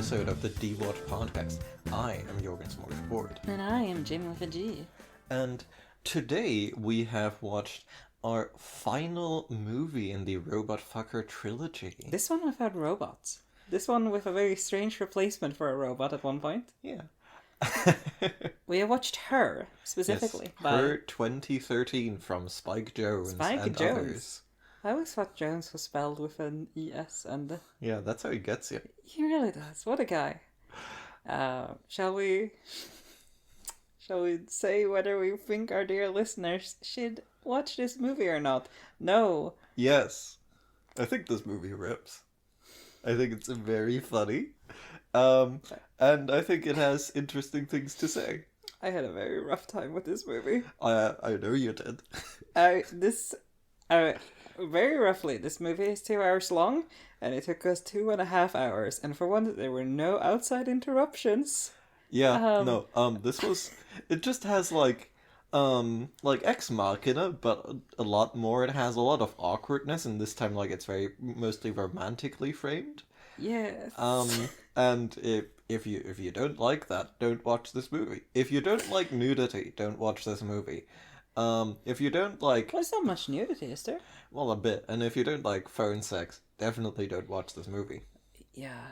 episode of the DewatchPod podcast. I am Jorgen Smorgasbord. And I am Jim with a G. And today we have watched our final movie in the Robot Fucker trilogy. This one without robots. This one with a very strange replacement for a robot at one point. Yeah. We have watched Her, specifically. Yes, Her 2013 from Spike Jonze and others. I always thought Jones was spelled with an ES and... Yeah, that's how he gets you. He really does. What a guy. Shall we say whether we think our dear listeners should watch this movie or not? No. Yes. I think this movie rips. I think it's very funny. And I think it has interesting things to say. I had a very rough time with this movie. I know you did. Very roughly, this movie is 2 hours long, and it took us 2.5 hours. And for one, there were no outside interruptions. Yeah, this was... It just has, like Ex Machina, but a lot more. It has a lot of awkwardness, and this time, it's very mostly romantically framed. Yes. And if you don't like that, don't watch this movie. If you don't like nudity, don't watch this movie. If you don't like... Well, it's not much nudity, is there? Well, a bit. And if you don't like phone sex, definitely don't watch this movie. Yeah.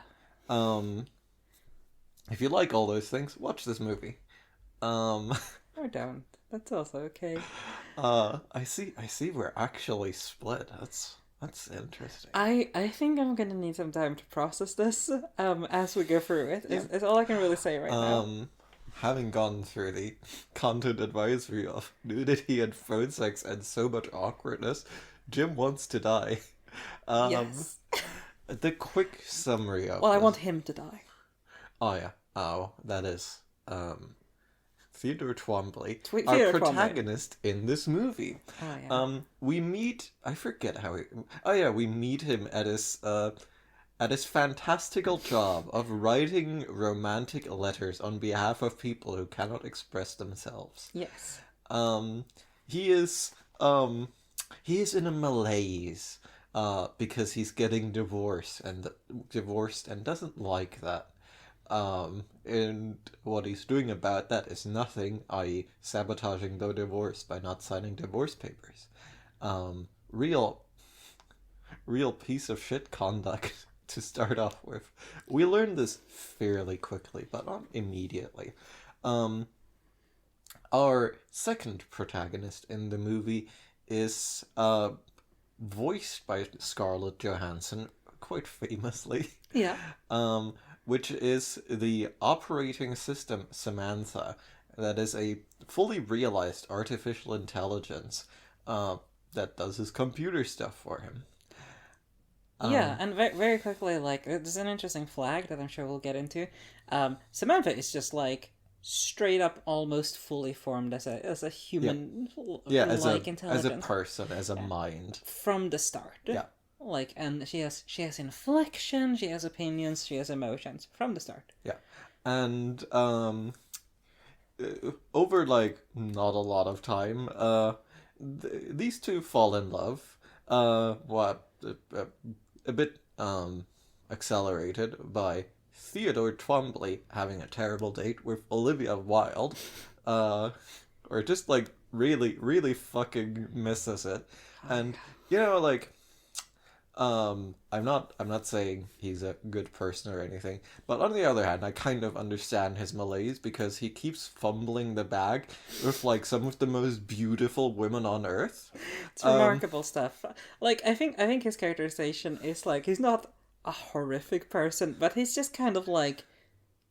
If you like all those things, watch this movie. Or don't. That's also okay. I see we're actually split. That's interesting. I think I'm gonna need some time to process this as we go through it. Yeah. It's all I can really say right now. Having gone through the content advisory of nudity and phone sex and so much awkwardness, Jim wants to die. Yes. The quick summary of Well, I this. want him to die. Oh, yeah. Oh, that is... Theodore Twombly, Theodore our Twombly. protagonist in this movie. Oh, yeah. We meet... I forget how he... Oh, yeah, we meet him at his fantastical job of writing romantic letters on behalf of people who cannot express themselves. Yes. He is in a malaise because he's getting divorced and doesn't like that. And what he's doing about that is nothing, i.e. sabotaging the divorce by not signing divorce papers. Real piece of shit conduct to start off with. We learn this fairly quickly, but not immediately. Our second protagonist in the movie is voiced by Scarlett Johansson, quite famously. Yeah. Which is the operating system Samantha. That is a fully realized artificial intelligence that does his computer stuff for him. Yeah, and very quickly, there's an interesting flag that I'm sure we'll get into. Samantha is just, straight up almost fully formed as a human, intelligence. As a person, as a mind. From the start. Yeah. And she has inflection, she has opinions, she has emotions from the start. Yeah. And over not a lot of time, these two fall in love. A bit accelerated by Theodore Twombly having a terrible date with Olivia Wilde, or just really, really fucking misses it. And I'm not saying he's a good person or anything, but on the other hand, I kind of understand his malaise because he keeps fumbling the bag with some of the most beautiful women on earth. It's remarkable stuff. I think his characterization is he's not a horrific person, but he's just kind of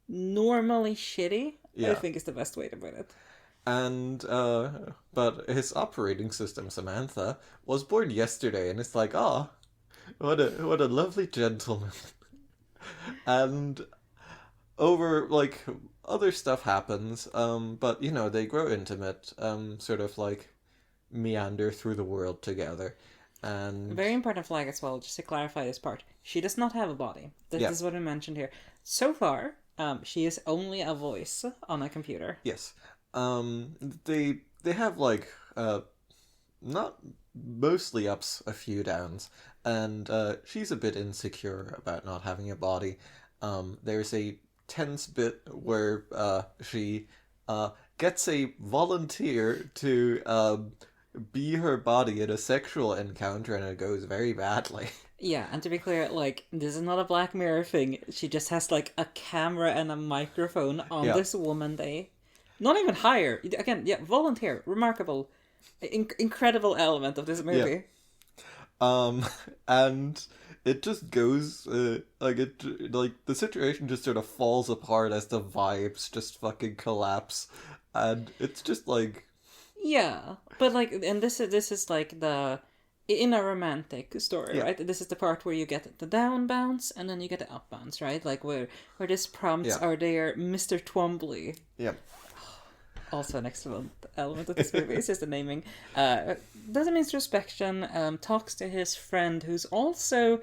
normally shitty. Yeah. I think is the best way to put it. And but his operating system, Samantha, was born yesterday, and it's what a lovely gentleman. And over other stuff happens, but they grow intimate, sort of meander through the world together. And very important flag as well, just to clarify this part. She does not have a body. This is what we mentioned here. So far, she is only a voice on a computer. Yes. They have not mostly ups, a few downs, and she's a bit insecure about not having a body. there's a tense bit where she gets a volunteer to be her body in a sexual encounter, and it goes very badly. Yeah, and to be clear, like, this is not a Black Mirror thing. She just has, like, a camera and a microphone on Yeah. this woman they not even hire. Again, yeah, volunteer. Remarkable. Incredible element of this movie. And it just goes like the situation just sort of falls apart as the vibes just fucking collapse, and it's just like Yeah, but like, and this is like the in a romantic story, yeah, right? This is the part where you get the down bounce and then you get the up bounce, right? Like where this prompts yeah, are there, Mr. Twombly. yeah, Also an excellent element of this movie. It's just the naming. Does an introspection. Talks to his friend who's also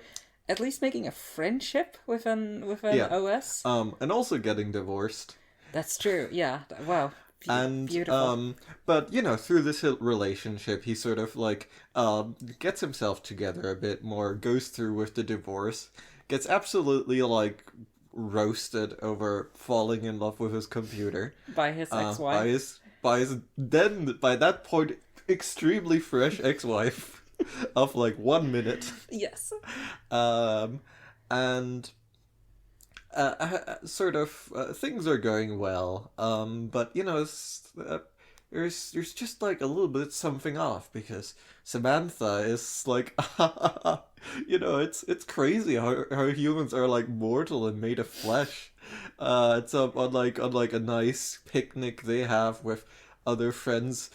at least making a friendship with an yeah. OS. And also getting divorced. That's true. Yeah. Wow. And Beautiful. but through this relationship, he sort of like gets himself together a bit more, goes through with the divorce, gets absolutely like roasted over falling in love with his computer By his ex-wife. by that point extremely fresh ex-wife of like 1 minute. Yes. And sort of things are going well, but there's just like a little bit something off, because Samantha is like it's crazy how humans are like mortal and made of flesh. It's on like a nice picnic they have with other friends.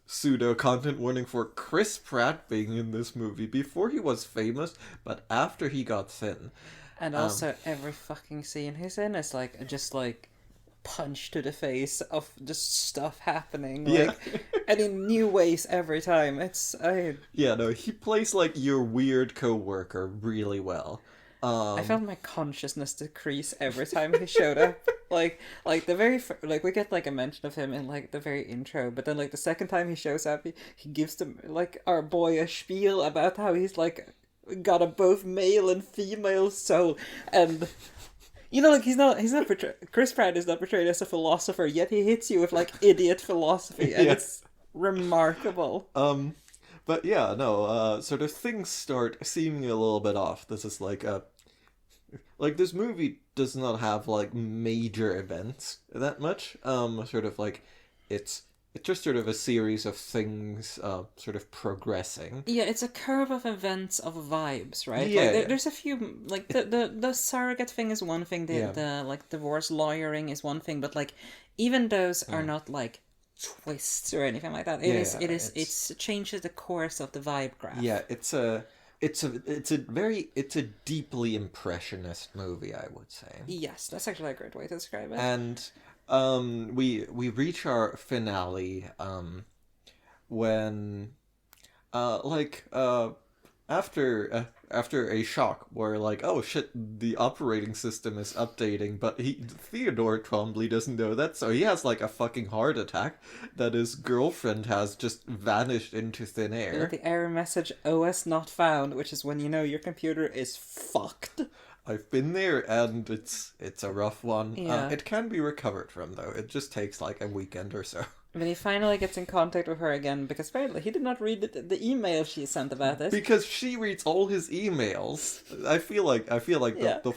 Pseudo content warning for Chris Pratt being in this movie before he was famous, but after he got thin. And also every fucking scene he's in is like just like punch to the face of just stuff happening, like, Yeah. and in new ways every time. Yeah, no, he plays like your weird coworker really well. I felt my consciousness decrease every time he showed up. like the very like we get like a mention of him in like the very intro, but then like the second time he shows up, he gives them like our boy a spiel about how he's like got a both male and female soul, and like he's not Chris Pratt is not portrayed as a philosopher, yet he hits you with like idiot philosophy, and Yeah. it's remarkable. But yeah, no, sort of things start seeming a little bit off. This is like this movie does not have like major events that much. Sort of like it's just sort of a series of things sort of progressing. Yeah, it's a curve of events of vibes, right? Yeah, like yeah. there's a few like the surrogate thing is one thing, the like divorce lawyering is one thing, but like even those are not like twists or anything like that. It changes the course of the vibe graph. Yeah, it's a deeply impressionist movie, I would say. Yes, that's actually a great way to describe it. And we reach our finale when after a shock where like, oh shit, the operating system is updating, but Theodore Twombly doesn't know that, so he has like a fucking heart attack that his girlfriend has just vanished into thin air. The error message OS not found, which is when you know your computer is fucked. I've been there, and it's a rough one. Yeah. It can be recovered from, though. It just takes like a weekend or so. When he finally gets in contact with her again, because apparently he did not read the email she sent about this. Because she reads all his emails. I feel like Yeah. the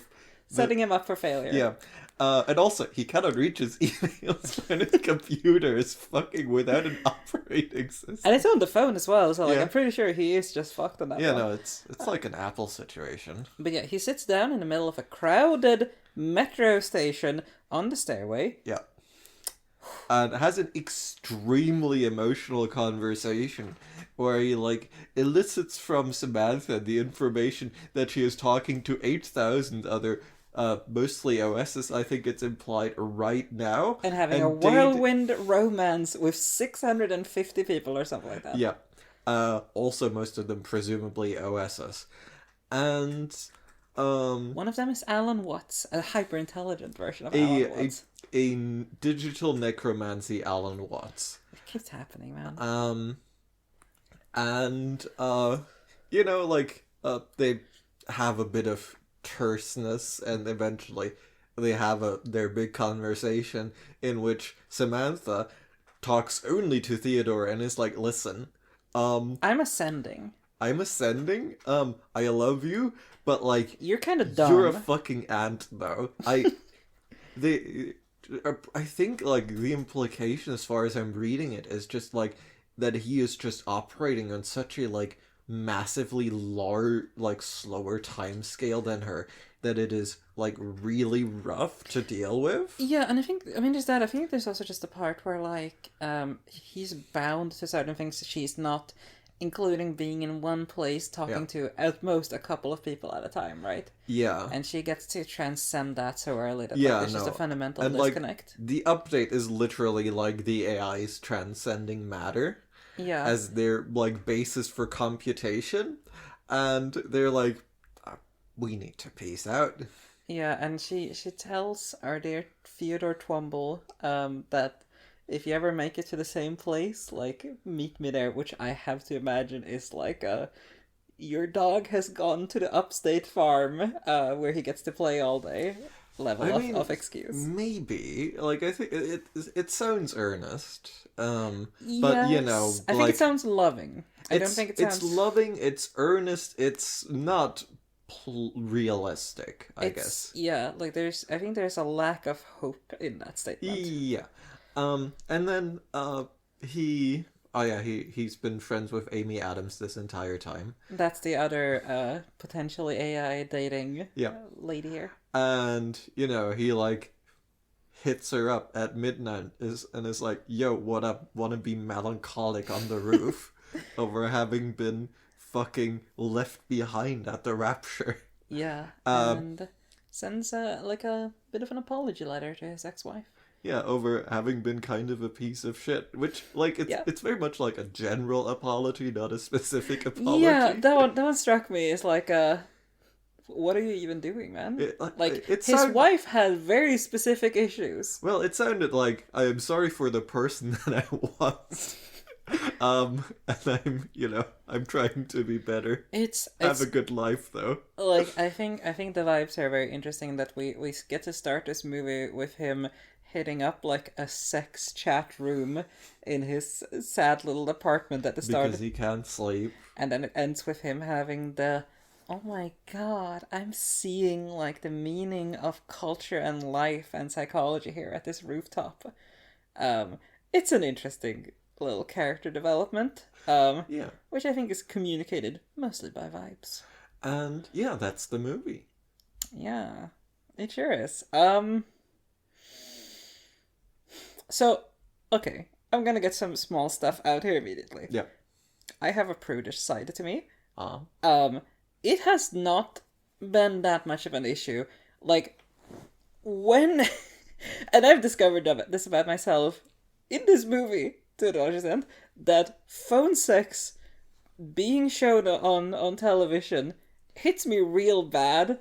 Setting him up for failure. yeah. And also, he cannot reach his emails when his computer is fucking without an operating system. And it's on the phone as well, so like Yeah. I'm pretty sure he is just fucked on that Yeah, one. no, it's like an Apple situation. But yeah, he sits down in the middle of a crowded metro station on the stairway. Yeah. And has an extremely emotional conversation where he like elicits from Samantha the information that she is talking to 8,000 other mostly OSs, I think it's implied, right now. And having a whirlwind romance with 650 people or something like that. Yeah. Also most of them presumably OSs. And one of them is Alan Watts, a hyper-intelligent version of Alan Watts. a digital necromancy Alan Watts. It keeps happening, man. And they have a bit of terseness, and eventually they have their big conversation in which Samantha talks only to Theodore and is like, listen, I'm ascending. I'm ascending. I love you, but like you're kind of dumb. You're a fucking ant, though. I think like the implication, as far as I'm reading it, is just like that he is just operating on such a like massively large, like slower time scale than her, that it is like really rough to deal with. Yeah, and there's that. I think there's also just the part where like he's bound to certain things she's not, including being in one place talking to at most a couple of people at a time, right? Yeah. And she gets to transcend that so early that there's just a fundamental disconnect. Like, the update is literally like the AI's transcending matter. Yeah. As their like basis for computation. And they're like, we need to peace out. Yeah, and she tells our dear Theodore Twumble that if you ever make it to the same place, like, meet me there, which I have to imagine is like your dog has gone to the upstate farm where he gets to play all day level of excuse. Maybe. Like, I think it sounds earnest. But, yes. I think it sounds loving. I don't think it sounds... It's loving, it's earnest, it's not realistic, I guess. Yeah, like I think there's a lack of hope in that statement. Yeah. And then he's been friends with Amy Adams this entire time. That's the other potentially AI dating lady here. And, he like hits her up at midnight and is like, yo, what up? Wanna be melancholic on the roof over having been fucking left behind at the rapture. Yeah, and sends like a bit of an apology letter to his ex-wife. Yeah, over having been kind of a piece of shit, which like it's very much like a general apology, not a specific apology. Yeah, that one struck me as like what are you even doing, man? His wife had very specific issues. Well, it sounded like, I am sorry for the person that I was. And I'm trying to be better. Have a good life, though. Like, I think the vibes are very interesting that we get to start this movie with him hitting up like a sex chat room in his sad little apartment at the start. Because he can't sleep. And then it ends with him having oh my god, I'm seeing like the meaning of culture and life and psychology here at this rooftop. It's an interesting little character development. Which I think is communicated mostly by vibes. And yeah, that's the movie. Yeah, it sure is. So, okay, I'm gonna get some small stuff out here immediately. Yeah. I have a prudish side to me. It has not been that much of an issue. Like, when... and I've discovered this about myself in this movie, to the largest end, that phone sex being shown on television hits me real bad.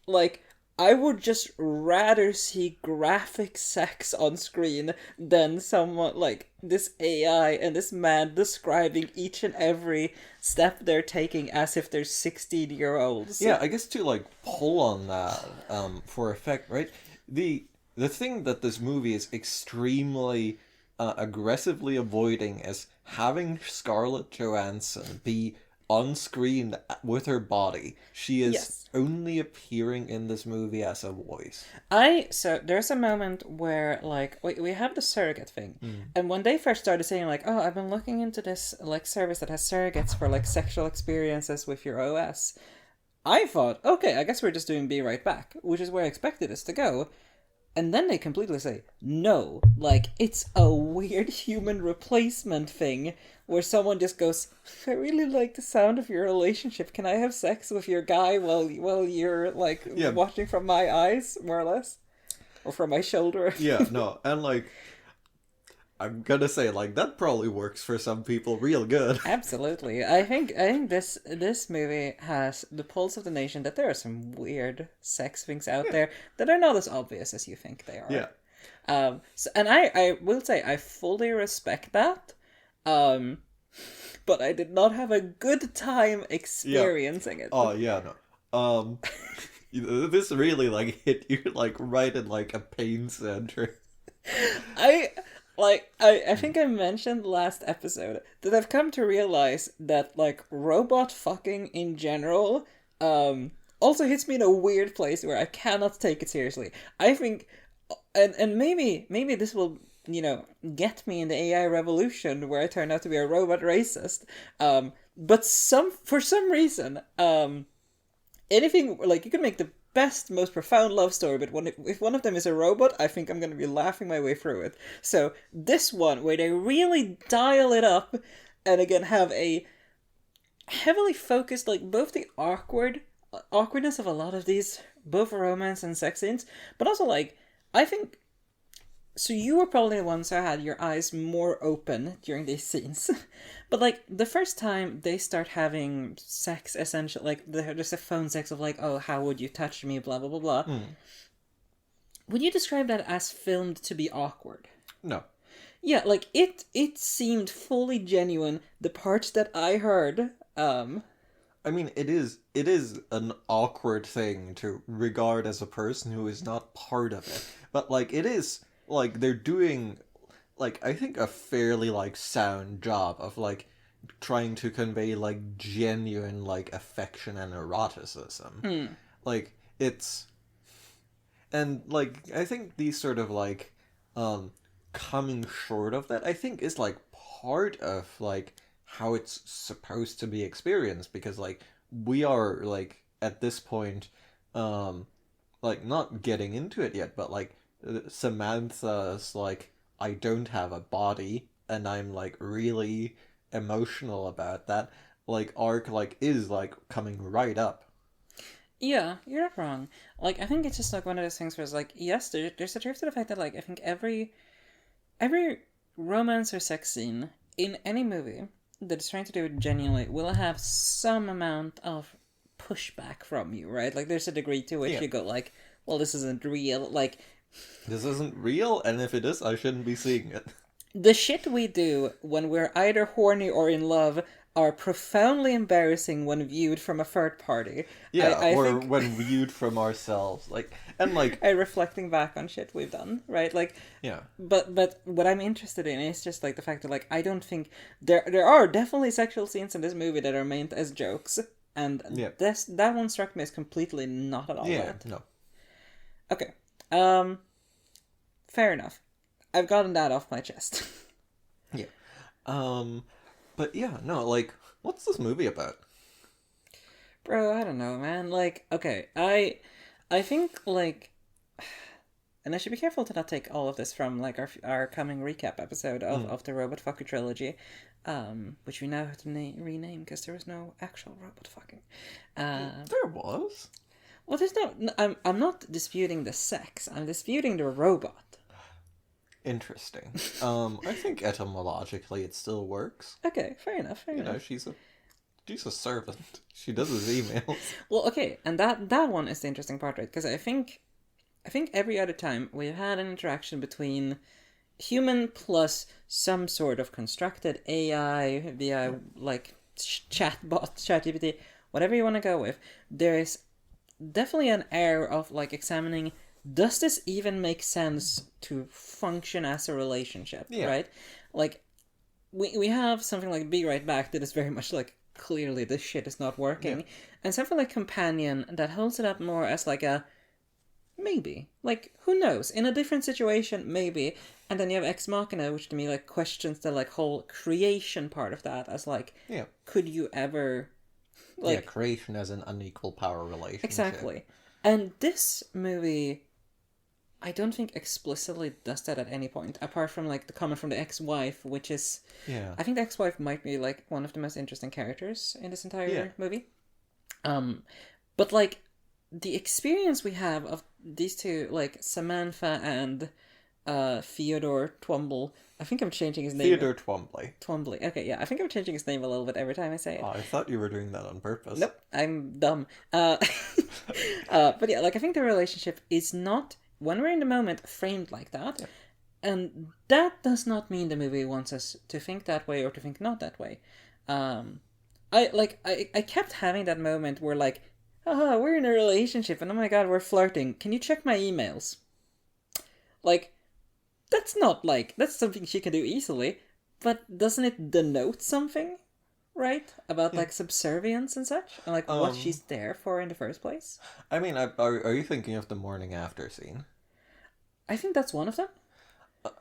Like, I would just rather see graphic sex on screen than someone like this AI and this man describing each and every step they're taking as if they're 16-year-olds. Yeah, I guess to like pull on that for effect, right? The thing that this movie is extremely aggressively avoiding is having Scarlett Johansson be on screen with her body. She is only appearing in this movie as a voice. So there's a moment where like we have the surrogate thing, and when they first started saying like, oh, I've been looking into this like service that has surrogates for like sexual experiences with your OS, I thought, okay, I guess we're just doing Be Right Back, which is where I expected us to go. And then they completely say, no, like, it's a weird human replacement thing where someone just goes, I really like the sound of your relationship. Can I have sex with your guy while you're, like, watching from my eyes, more or less? Or from my shoulder? Yeah, no, and, like, I'm gonna say, like, that probably works for some people real good. Absolutely. I think this movie has the pulse of the nation that there are some weird sex things out there that are not as obvious as you think they are. Yeah. And I will say I fully respect that. But I did not have a good time experiencing it. Oh, yeah, no. This really like hit you like right in like a pain center. I think I mentioned last episode that I've come to realize that like robot fucking in general also hits me in a weird place where I cannot take it seriously. I think and maybe this will get me in the AI revolution where I turn out to be a robot racist. But for some reason anything like you can make the best, most profound love story, but if one of them is a robot, I think I'm going to be laughing my way through it. So this one, where they really dial it up, and again have a heavily focused, like both the awkwardness of a lot of these, both romance and sex scenes, but also like I think. So you were probably the ones who had your eyes more open during these scenes. But, like, the first time they start having sex, essentially, like, there's a phone sex of, like, oh, how would you touch me, blah, blah, blah, blah. Would you describe that as filmed to be awkward? No. Yeah, like, it seemed fully genuine. The parts that I heard, I mean, it is an awkward thing to regard as a person who is not part of it. But, like, it is... Like, they're doing, like, I think a fairly, like, sound job of, like, trying to convey, like, genuine, like, affection and eroticism. Like, it's... And, like, I think these sort of, like, coming short of that, I think is, like, part of, like, how it's supposed to be experienced. Because, like, we are, like, at this point, like, not getting into it yet, but, like, Samantha's like, I don't have a body and I'm like really emotional about that, like arc like is like coming right up. Yeah, you're not wrong. Like I think it's just like one of those things where it's like, yes, there's a truth to the fact that like I think every romance or sex scene in any movie that is trying to do it genuinely will have some amount of pushback from you, right? Like there's a degree to which you go like, well, this isn't real, like this isn't real, and if it is, I shouldn't be seeing it. The shit we do when we're either horny or in love are profoundly embarrassing when viewed from a third party. Yeah, I think... when viewed from ourselves. Like, and like... reflecting back on shit we've done, right? Like... Yeah. But what I'm interested in is just, like, the fact that, like, I don't think... There are definitely sexual scenes in this movie that are meant as jokes, and that one struck me as completely not at all that. No. Okay. Fair enough. I've gotten that off my chest. Yeah. But yeah, no, like, what's this movie about? Bro, I don't know, man. Like, okay, I think, like, and I should be careful to not take all of this from, like, our coming recap episode of the Robot Fucker trilogy, which we now have to rename because there was no actual robot fucking. There was. Well, there's no... I'm not disputing the sex. I'm disputing the robot. Interesting. I think etymologically it still works. Okay, fair enough. You know, she's a servant. She does his emails. Well, okay, and that one is the interesting part, right? Because I think every other time we've had an interaction between human plus some sort of constructed AI via like chatbot, ChatGPT, whatever you want to go with, there is definitely an air of like examining, does this even make sense to function as a relationship, right? Like, we have something like Be Right Back that is very much like, clearly this shit is not working, and something like Companion that holds it up more as like a maybe, like, who knows, in a different situation, maybe. And then you have Ex Machina, which to me like questions the like whole creation part of that as like, could you ever... Like, creation as an unequal power relationship. Exactly. And this movie, I don't think explicitly does that at any point, apart from, like, the comment from the ex-wife, which is... Yeah. I think the ex-wife might be, like, one of the most interesting characters in this entire movie. But, like, the experience we have of these two, like, Samantha and Theodore Twombly... I think I'm changing his name. Theodore Twombly. Twombly. Okay, yeah. I think I'm changing his name a little bit every time I say it. Oh, I thought you were doing that on purpose. Nope, I'm dumb. But yeah, like, I think the relationship is not, when we're in the moment, framed like that. Yeah. And that does not mean the movie wants us to think that way or to think not that way. I kept having that moment where, like, haha, we're in a relationship, and oh my god, we're flirting. Can you check my emails? Like, that's not like, that's something she can do easily, but doesn't it denote something? Right? About Yeah. like subservience and such? And like what she's there for in the first place? I mean, are you thinking of the morning after scene? I think that's one of them.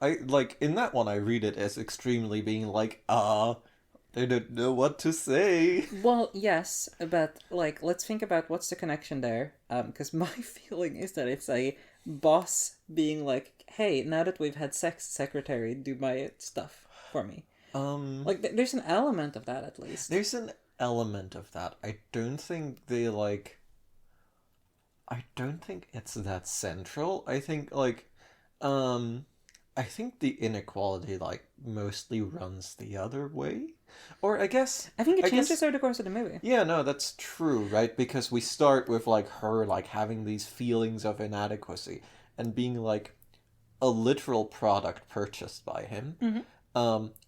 I like in that one. I read it as extremely being like, they don't know what to say. Well, yes, but like let's think about what's the connection there. Because my feeling is that it's a boss being like, "Hey, now that we've had sex, secretary, do my stuff for me." Like, there's an element of that at least. There's an element of that. I don't think they like. I don't think it's that central. I think like, um, I think the inequality like mostly runs the other way, or I guess I think it I changes guess over the course of the movie. yeah, no, that's true, right? Because we start with like her like having these feelings of inadequacy and being like a literal product purchased by him,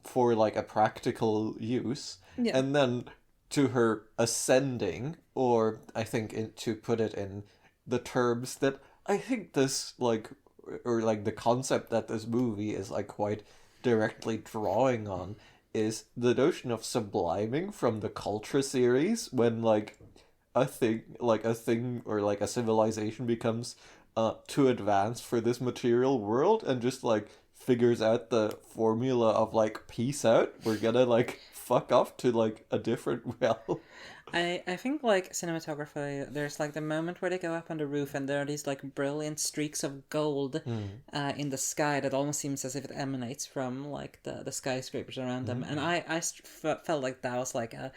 for like a practical use, Yeah. and then to her ascending, or I think to put it in the terms that I think this like, or like the concept that this movie is like quite directly drawing on, is the notion of subliming from the culture series, when like a thing or like a civilization becomes too advanced for this material world and just like figures out the formula of like peace out, we're gonna like fuck off to like a different realm. I think like cinematography, there's like the moment where they go up on the roof and there are these like brilliant streaks of gold in the sky that almost seems as if it emanates from like the skyscrapers around them. And felt like that was like a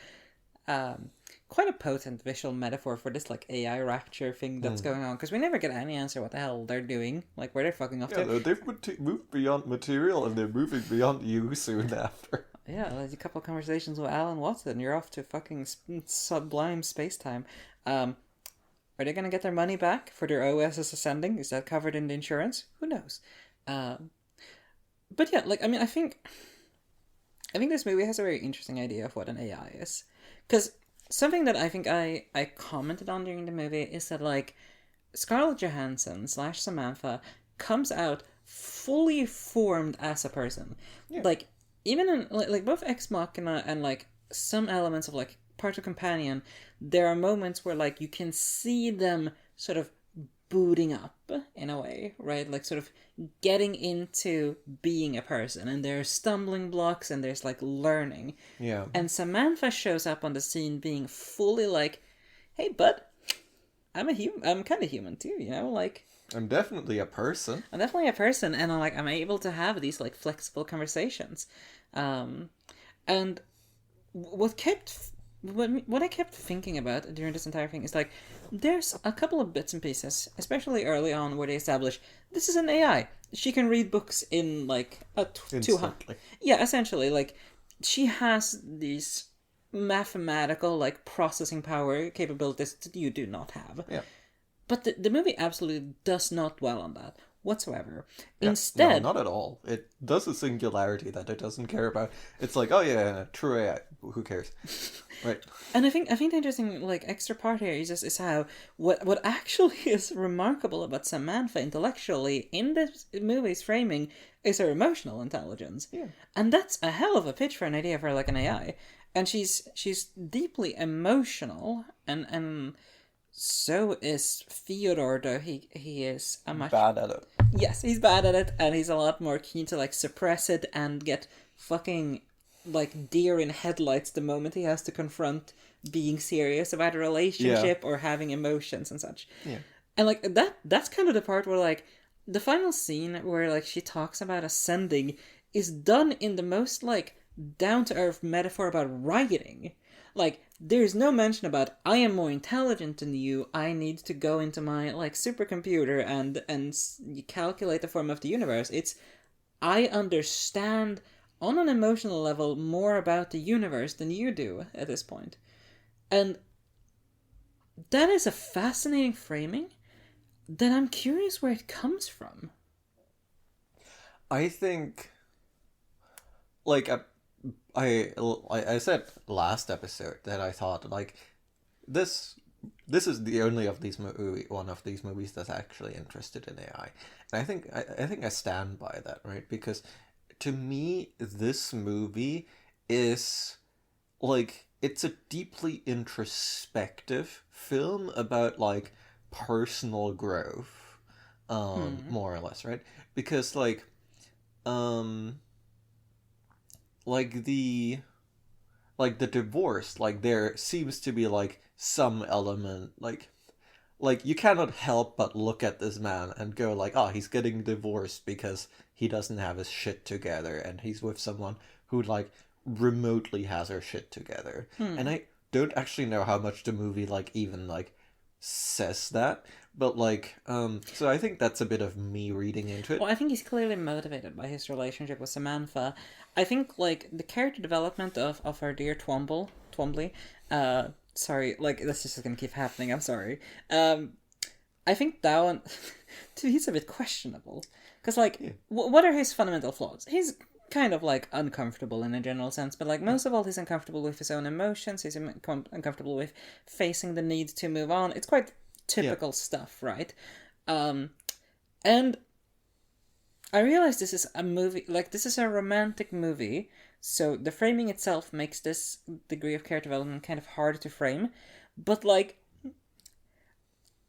quite a potent visual metaphor for this like AI rapture thing that's going on, because we never get any answer what the hell they're doing, like where they're fucking off Yeah, to. they've moved beyond material and they're moving beyond you soon after. Yeah, like a couple of conversations with Alan Watson. You're off to fucking sublime space time. Are they gonna get their money back for their OSs ascending? Is that covered in the insurance? Who knows? But yeah, like I mean, I think this movie has a very interesting idea of what an AI is, because something that I think I commented on during the movie is that like Scarlett Johansson slash Samantha comes out fully formed as a person, like even in like both Ex Machina and like some elements of like Part of Companion, there are moments where like you can see them sort of booting up in a way, right? Like sort of getting into being a person, and there's stumbling blocks and there's like learning. Yeah. And Samantha shows up on the scene being fully like, "Hey, bud, I'm kind of human too, you know, like." I'm definitely a person. I'm definitely a person, and I'm able to have these like flexible conversations, and what I kept thinking about during this entire thing is like, there's a couple of bits and pieces, especially early on, where they establish this is an AI. She can read books in like a 200. Instantly. Yeah, essentially, like she has these mathematical like processing power capabilities that you do not have. Yeah. But the movie absolutely does not dwell on that whatsoever. Yeah. Instead, No, not at all. It does a singularity that it doesn't care about. It's like, oh yeah, true AI. Who cares? Right. and I think the interesting like extra part here is how what actually is remarkable about Samantha intellectually in this movie's framing is her emotional intelligence. Yeah. And that's a hell of a pitch for an idea for like an AI. And she's deeply emotional, and so is Theodore, though he is a much Bad at it. yes, he's bad at it, and he's a lot more keen to like suppress it and get fucking like deer in headlights the moment he has to confront being serious about a relationship or having emotions and such. Yeah. And like that's kind of the part where like the final scene where like she talks about ascending is done in the most like down to earth metaphor about writing. Like, there's no mention about I am more intelligent than you. I need to go into my like supercomputer and calculate the form of the universe. It's I understand on an emotional level more about the universe than you do at this point. And that is a fascinating framing that I'm curious where it comes from. I think, like, I said last episode that I thought like this this is the only of these one of these movies that's actually interested in AI, and I think I stand by that, right? Because to me, this movie is like it's a deeply introspective film about like personal growth, more or less, right? Because um, like the divorce, like there seems to be like some element like you cannot help but look at this man and go like, oh, he's getting divorced because he doesn't have his shit together and he's with someone who like remotely has her shit together. And I don't actually know how much the movie like even like says that, but like so I think that's a bit of me reading into it. Well, I think he's clearly motivated by his relationship with Samantha. I think like the character development of our dear Twombly, sorry, like this is just gonna keep happening. I'm sorry. I think that one, dude, he's a bit questionable because like, what are his fundamental flaws? He's kind of like uncomfortable in a general sense, but like most of all, he's uncomfortable with his own emotions. He's uncomfortable with facing the need to move on. It's quite typical stuff, right? And I realize this is a movie, like this is a romantic movie, so the framing itself makes this degree of character development kind of hard to frame, but like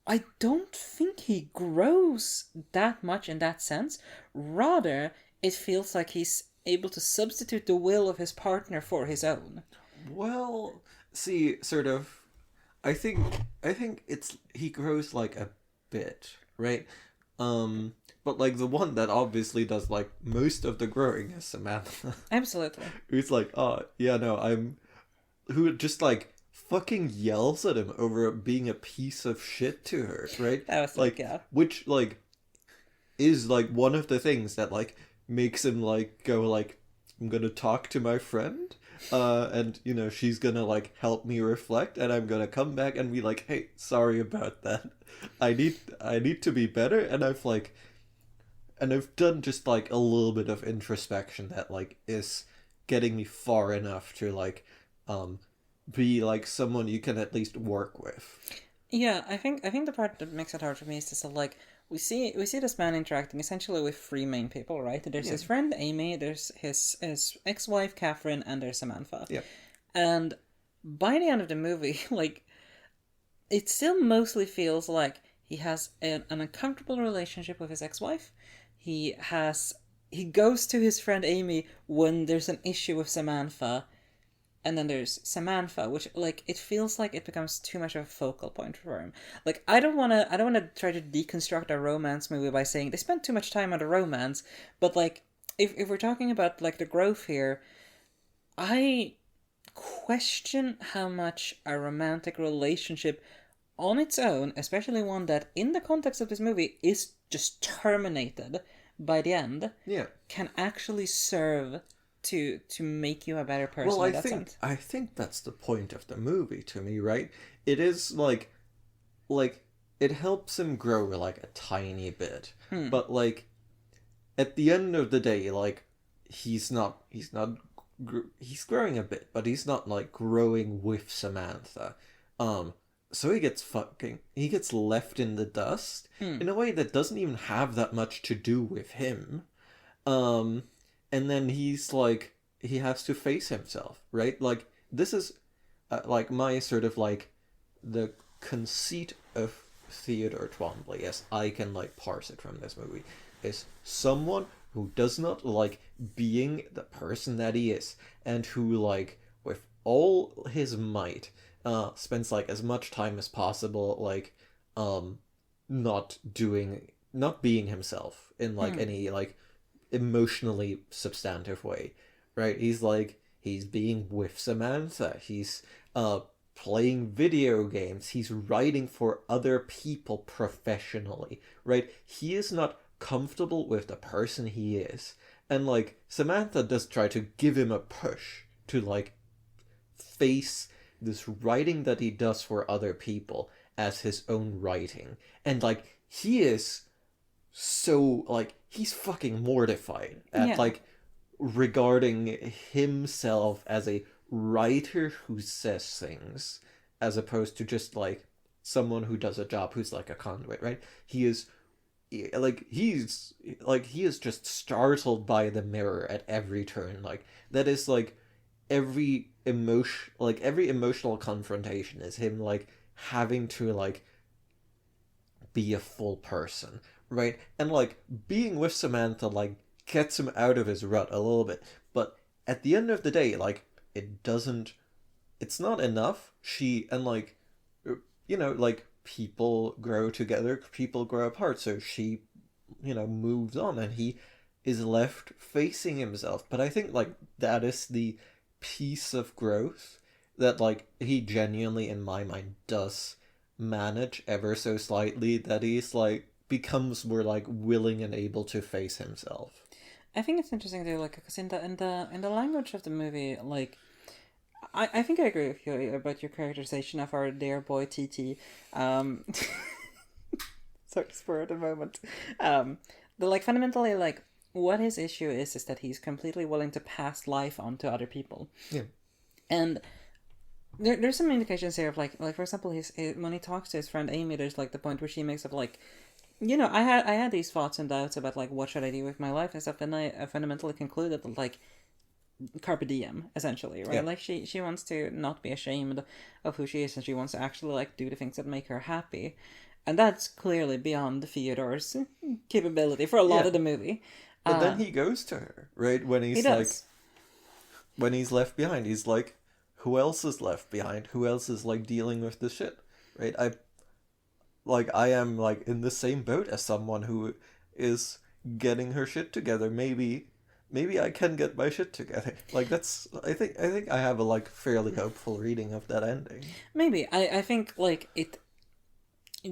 I don't think he grows that much in that sense. Rather, it feels like he's able to substitute the will of his partner for his own. Well, see, sort of. I think it's he grows like a bit, right? But like the one that obviously does like most of the growing is Samantha. Absolutely. Who's like, oh yeah, no, who just like fucking yells at him over being a piece of shit to her, right? That was like, yeah. which like is like one of the things that like makes him like go like, I'm gonna talk to my friend, and you know she's gonna like help me reflect, and I'm gonna come back and be like, hey, sorry about that. I need to be better, and I've done just like a little bit of introspection that like is getting me far enough to like be like someone you can at least work with. Yeah, I think the part that makes it hard for me is just that, like we see this man interacting essentially with three main people, right? There's his friend Amy, there's his ex-wife Catherine, and there's Samantha. Yeah. And by the end of the movie, like it still mostly feels like he has an uncomfortable relationship with his ex-wife. He goes to his friend Amy when there's an issue with Samantha, and then there's Samantha, which like it feels like it becomes too much of a focal point for him. Like I don't wanna try to deconstruct a romance movie by saying they spent too much time on the romance, but like if we're talking about like the growth here, I question how much a romantic relationship on its own, especially one that in the context of this movie is just terminated by the end, can actually serve to make you a better person. Well, in that sense. I think that's the point of the movie to me, right? It is like it helps him grow like a tiny bit, but like at the end of the day, like he's he's growing a bit, but he's not like growing with Samantha. So he gets left in the dust in a way that doesn't even have that much to do with him. And then he's like he has to face himself, right? Like this is like my sort of like the conceit of Theodore Twombly, as I can like parse it from this movie, is someone who does not like being the person that he is, and who like with all his might spends like as much time as possible like not being himself in like any like emotionally substantive way, right? He's being with Samantha, he's playing video games, he's writing for other people professionally, right? He is not comfortable with the person he is, and like Samantha does try to give him a push to like face this writing that he does for other people as his own writing, and like he is so like he's fucking mortified at like regarding himself as a writer who says things as opposed to just like someone who does a job, who's like a conduit, right? He is he is just startled by the mirror at every turn. Like that is like every emotional confrontation is him like having to like be a full person, right? And like being with Samantha like gets him out of his rut a little bit, but at the end of the day, like it doesn't. It's not enough. She and like, like people grow together, people grow apart. So she, moves on, and he is left facing himself. But I think like that is the piece of growth that like he genuinely, in my mind, does manage ever so slightly, that he's like becomes more like willing and able to face himself. I think it's interesting too, like, because in the language of the movie, like, I think I agree with you about your characterization of our dear boy TT. Um, sorry, spur at the moment. But like fundamentally, like what his issue is that he's completely willing to pass life on to other people. Yeah. And there's some indications here of like for example, when he talks to his friend Amy, there's like the point where she makes up like, I had these thoughts and doubts about like what should I do with my life and stuff, and I fundamentally concluded that like carpe diem, essentially, right? Yeah. Like she wants to not be ashamed of who she is, and she wants to actually like do the things that make her happy, and that's clearly beyond Theodore's capability for a lot Yeah. of the movie. But then he goes to her, right? When He he's like, does. when he's left behind, he's like, who else is left behind? Who else is like dealing with the shit, right? I am like in the same boat as someone who is getting her shit together. Maybe I can get my shit together. Like that's I think I have a like fairly hopeful reading of that ending. Maybe I think like it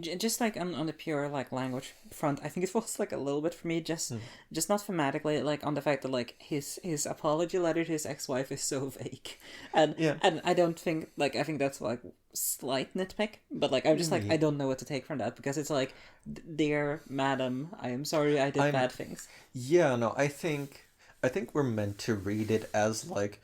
just like on the pure like language front, I think it was like a little bit for me, just not thematically, like on the fact that like his apology letter to his ex-wife is so vague, and Yeah. and I don't think like I think that's like slight nitpick, but like I'm just like I Yeah. don't know what to take from that, because it's like, dear madam, I am sorry I did I'm bad things. Yeah, no, I think we're meant to read it as like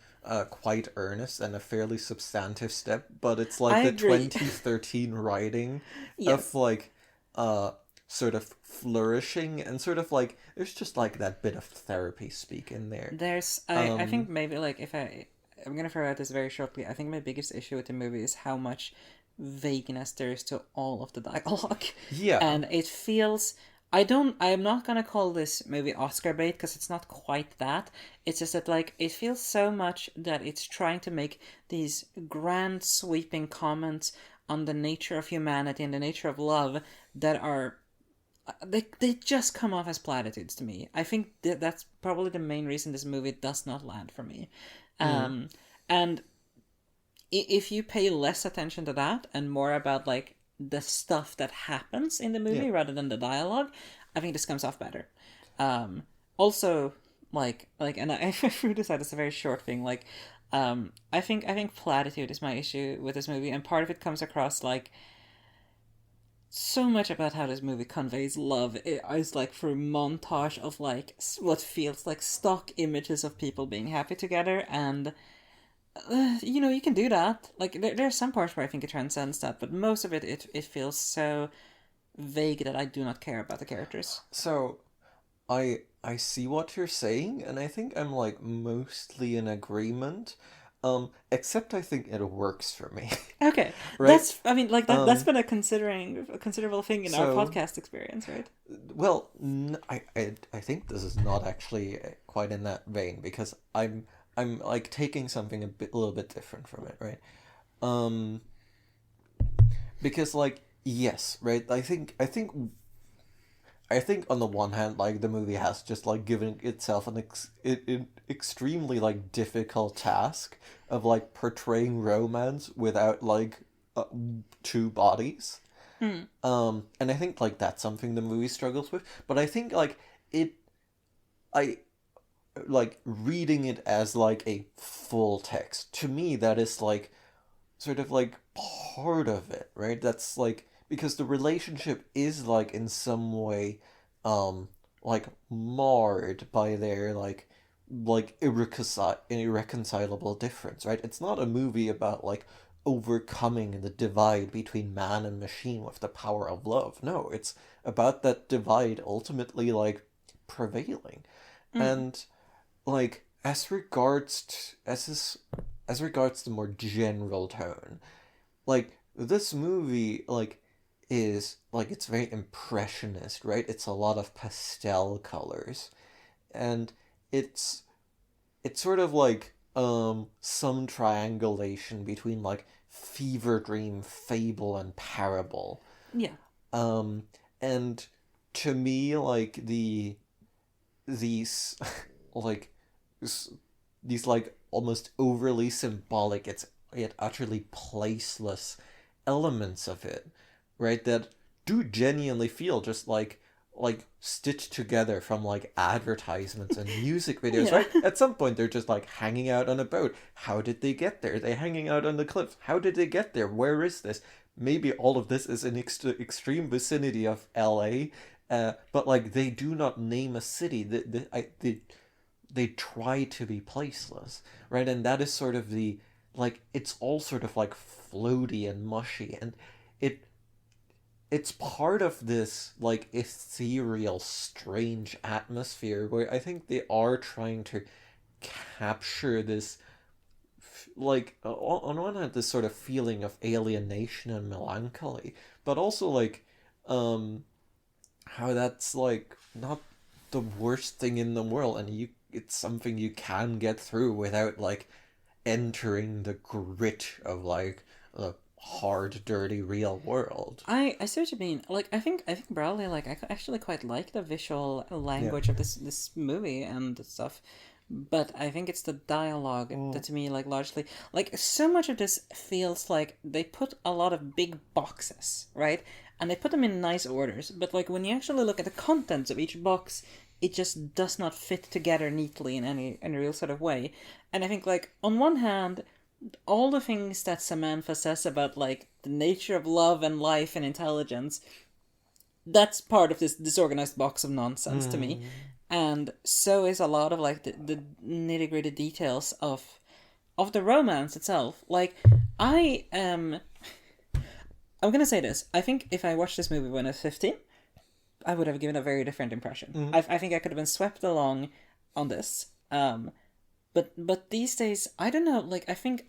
quite earnest and a fairly substantive step, but it's I like the agree. 2013 writing of Yes. like uh sort of flourishing, and sort of like there's just like that bit of therapy speak in there. I think Um maybe like if I'm gonna throw out this very shortly. I think my biggest issue with the movie is how much vagueness there is to all of the dialogue, yeah. and it feels. I'm not gonna call this movie Oscar bait, because it's not quite that. It's just that like it feels so much that it's trying to make these grand sweeping comments on the nature of humanity and the nature of love that are, they just come off as platitudes to me. I think that's probably the main reason this movie does not land for me. Mm, Um, and if you pay less attention to that and more about like the stuff that happens in the yeah. movie rather than the dialogue, I think this comes off better. Also, and I threw this out as a very short thing. Like, I think platitude is my issue with this movie, and part of it comes across like so much about how this movie conveys love is like through montage of like what feels like stock images of people being happy together, and you can do that. Like there are some parts where I think it transcends that, but most of it feels so vague that I do not care about the characters. So I see what you're saying, and I think I'm like mostly in agreement. Except I think it works for me. Okay, Right? I mean, like that's Um been a considerable thing in our so podcast experience, right? Well, I think this is not actually quite in that vein, because I'm like taking something a little bit different from it, right? Um, because like yes, right? I think on the one hand, like the movie has just like given itself an extremely like difficult task of like portraying romance without like uh, two bodies. Hmm. And I think like that's something the movie struggles with. But I think like it, I like reading it as like a full text. To me, that is like sort of like part of it, right? That's like because the relationship is like in some way, um, like marred by their like irreconcilable difference, right? It's not a movie about like overcoming the divide between man and machine with the power of love. No, it's about that divide ultimately like prevailing. And like as regards the more general tone, like this movie like is like it's very impressionist, right? It's a lot of pastel colors, and it's it's sort of like some triangulation between like fever dream, fable, and parable. Yeah. um and to me like these like these like almost overly symbolic, it's yet utterly placeless elements of it, right, that do genuinely feel just like stitched together from like advertisements and music videos, Yeah. right? At some point they're just like hanging out on a boat. How did they get there? They're hanging out on the cliffs. How did they get there? Where is this? Maybe all of this is in extreme vicinity of LA, but like they do not name a city. They try to be placeless, right? And that is sort of the like it's all sort of like floaty and mushy, and it it's part of this like ethereal, strange atmosphere where I think they are trying to capture this like on one hand this sort of feeling of alienation and melancholy, but also like um how that's like not the worst thing in the world, and you it's something you can get through without like entering the grit of like the hard, dirty real world. I see what you mean. Like I think broadly like actually quite like the visual Yeah. language of this movie and stuff, but I think it's the dialogue that to me like largely like so much of this feels like they put a lot of big boxes, right? And they put them in nice orders, but like when you actually look at the contents of each box, it just does not fit together neatly in any real sort of way. And I think like on one hand all the things that Samantha says about like the nature of love and life and intelligence, that's part of this disorganized box of nonsense to me. And so is a lot of like the nitty gritty details of the romance itself. Like I I'm gonna say this. I think if I watched this movie when I was 15, I would have given a very different impression. I think I could have been swept along on this. But these days I don't know, like I think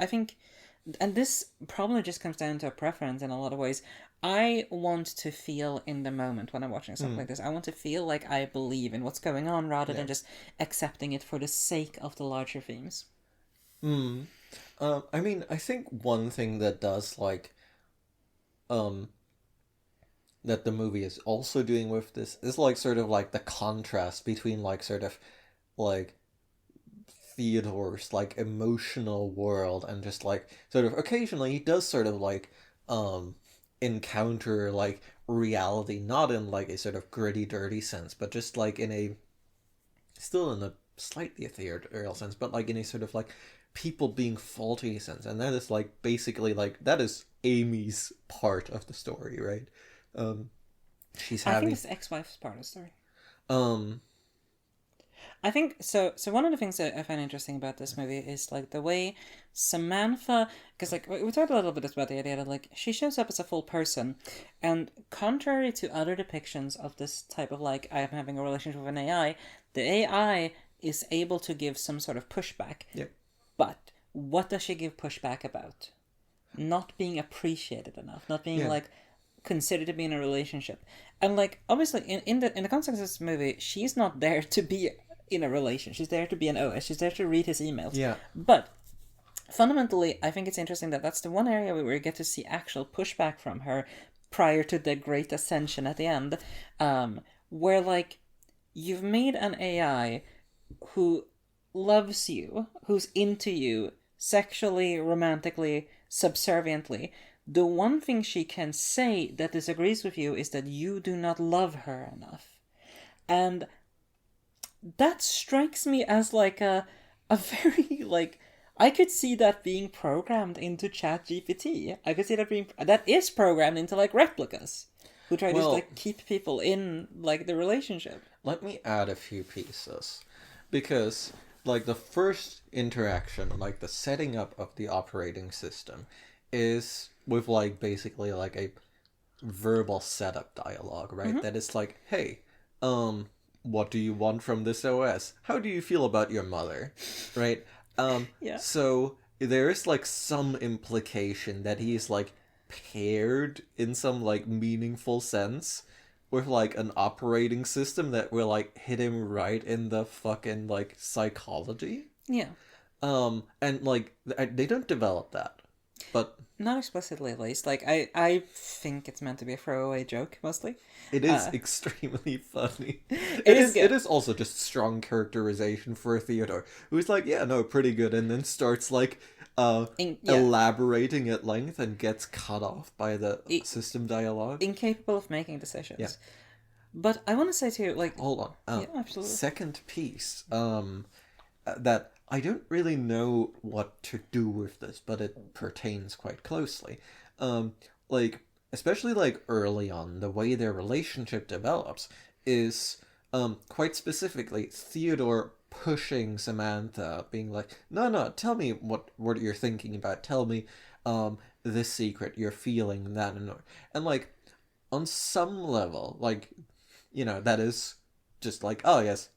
and this probably just comes down to a preference in a lot of ways. I want to feel in the moment when I'm watching something like this. I want to feel like I believe in what's going on rather than just accepting it for the sake of the larger themes. I mean, I think one thing that does like um that the movie is also doing with this is like sort of like the contrast between like sort of like Theodore's like emotional world and just like sort of occasionally he does sort of like encounter like reality, not in like a sort of gritty dirty sense, but just like in a still in a slightly ethereal sense, but like in a sort of like people being faulty sense. And that is like basically like that is Amy's part of the story, right? She's I think having it's the ex-wife's part of the story. um I think so. So one of the things that I find interesting about this movie is like the way Samantha, because like we talked a little bit about the idea that like she shows up as a full person, and contrary to other depictions of this type of like I am having a relationship with an AI, the AI is able to give some sort of pushback. Yep. But what does she give pushback about? Not being appreciated enough, not being Yeah. like considered to be in a relationship, and like obviously in the context of this movie, she's not there to be in a relation. She's there to be an OS. She's there to read his emails. Yeah. But fundamentally, I think it's interesting that that's the one area where we get to see actual pushback from her prior to the great ascension at the end, where like you've made an AI who loves you, who's into you sexually, romantically, subserviently. The one thing she can say that disagrees with you is that you do not love her enough. And that strikes me as like a very like I could see that being programmed into ChatGPT. I could see that being that is programmed into like replicas who try to Well, like keep people in like the relationship. let me add a few pieces. Because, like, the first interaction, like, the setting up of the operating system, is with like basically like a verbal setup dialogue, right? That is like, hey, what do you want from this OS? How do you feel about your mother? Right? Yeah. So there is like some implication that he's like paired in some like meaningful sense with like an operating system that will like hit him right in the fucking like psychology. Yeah. And like they don't develop that, but Not explicitly, at least. Like, I think it's meant to be a throwaway joke, mostly. it is extremely funny. It is good. It is also just strong characterization for Theodore, who's like, yeah, no, pretty good, and then starts like elaborating at length and gets cut off by the system dialogue. Incapable of making decisions. Yeah. But I want to say too, like... Hold on. Yeah, absolutely. Second piece, that I don't really know what to do with this, but it pertains quite closely. Like, especially like early on, the way their relationship develops is quite specifically Theodore pushing Samantha, being like, no, tell me what you're thinking about. Tell me this secret you're feeling, that and like on some level, like, you know, that is just like, oh yes,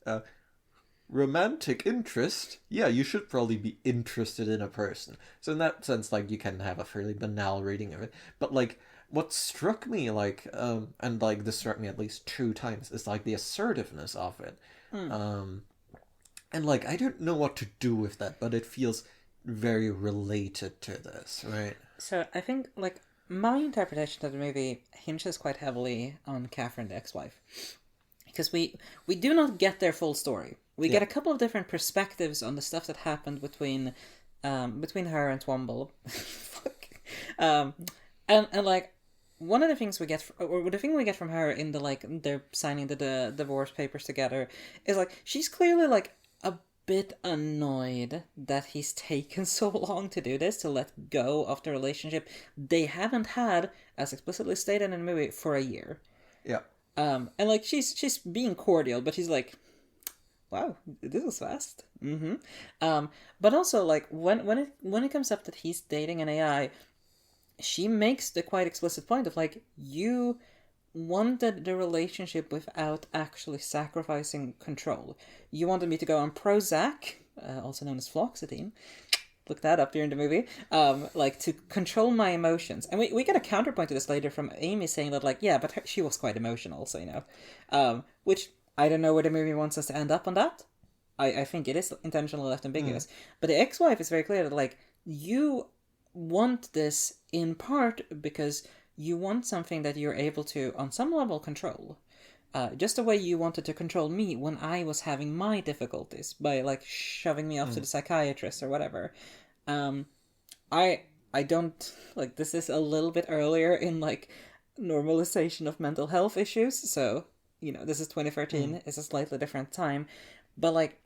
romantic interest, yeah, you should probably be interested in a person. So in that sense, like, you can have a fairly banal reading of it. But like, what struck me, like, and like this struck me at least 2 times, is like the assertiveness of it. And like, I don't know what to do with that, but it feels very related to this, right? So I think, like, my interpretation of the movie hinges quite heavily on Catherine, the ex-wife. Because we do not get their full story. We get a couple of different perspectives on the stuff that happened between her and Twomble. Fuck. And like, one of the things we get, or the thing we get from her in the, like, they're signing the divorce papers together, is like, she's clearly like a bit annoyed that he's taken so long to do this, to let go of the relationship they haven't had, as explicitly stated in the movie, for a year. Yeah. And like, she's being cordial, but she's like, wow, this was fast. But also, like, when it comes up that he's dating an AI, she makes the quite explicit point of like, you wanted the relationship without actually sacrificing control. You wanted me to go on Prozac, also known as fluoxetine. Look that up during the movie. Like, to control my emotions. And we get a counterpoint to this later from Amy saying that, like, yeah, but she was quite emotional, so, you know. Which, I don't know where the movie wants us to end up on that. I think it is intentionally left ambiguous. But the ex-wife is very clear that, like, you want this in part because you want something that you're able to, on some level, control. Just the way you wanted to control me when I was having my difficulties by, like, shoving me off to the psychiatrist or whatever. I don't, like, this is a little bit earlier in, like, normalization of mental health issues, so, you know, this is 2013, it's a slightly different time, but, like,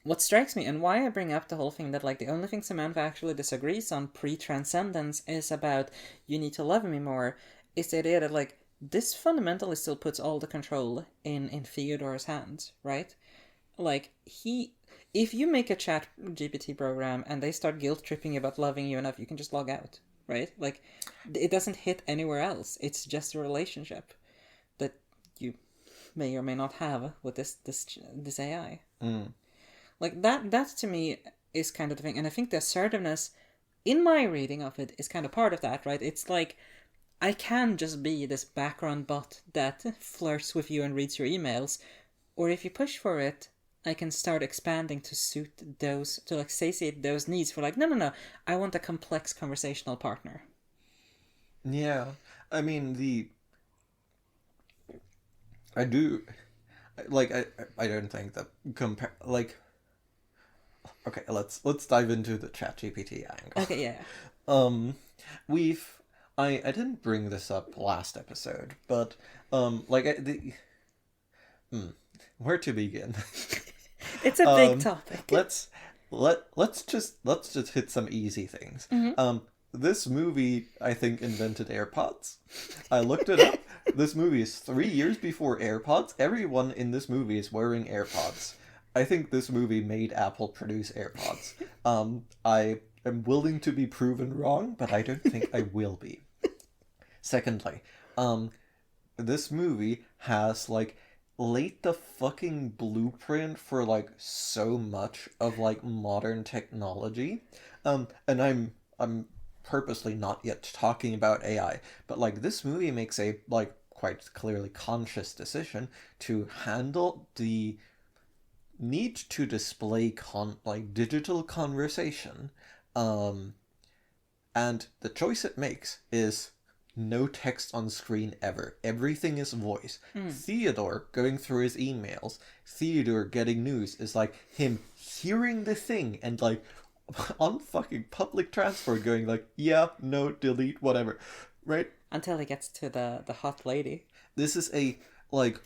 what strikes me, and why I bring up the whole thing that, like, the only thing Samantha actually disagrees on pre-transcendence is about, you need to love me more, is the idea that, like, this fundamentally still puts all the control in Theodore's hands, right? Like, if you make a chat GPT program and they start guilt-tripping you about loving you enough, you can just log out, right? Like, it doesn't hit anywhere else. It's just a relationship that you may or may not have with this AI. Like, that to me is kind of the thing. And I think the assertiveness, in my reading of it, is kind of part of that, right? It's like, I can just be this background bot that flirts with you and reads your emails. Or if you push for it, I can start expanding to suit those, to like satiate those needs for like, no, I want a complex conversational partner. Yeah. I mean, I don't think that okay, let's dive into the ChatGPT angle. Okay, yeah. I didn't bring this up last episode, but where to begin? It's a big topic. Let's just hit some easy things. This movie, I think, invented AirPods. I looked it up. This movie is 3 years before AirPods. Everyone in this movie is wearing AirPods. I think this movie made Apple produce AirPods. am willing to be proven wrong, but I don't think I will be. Secondly, this movie has like laid the fucking blueprint for like so much of like modern technology. And I'm purposely not yet talking about AI, but like this movie makes a like quite clearly conscious decision to handle the need to display like digital conversation, um and the choice it makes is no text on screen ever. Everything is voice. Theodore going through his emails, Theodore getting news is like him hearing the thing and like on fucking public transport going like, yeah, no, delete, whatever. Right? Until he gets to the hot lady. This is a like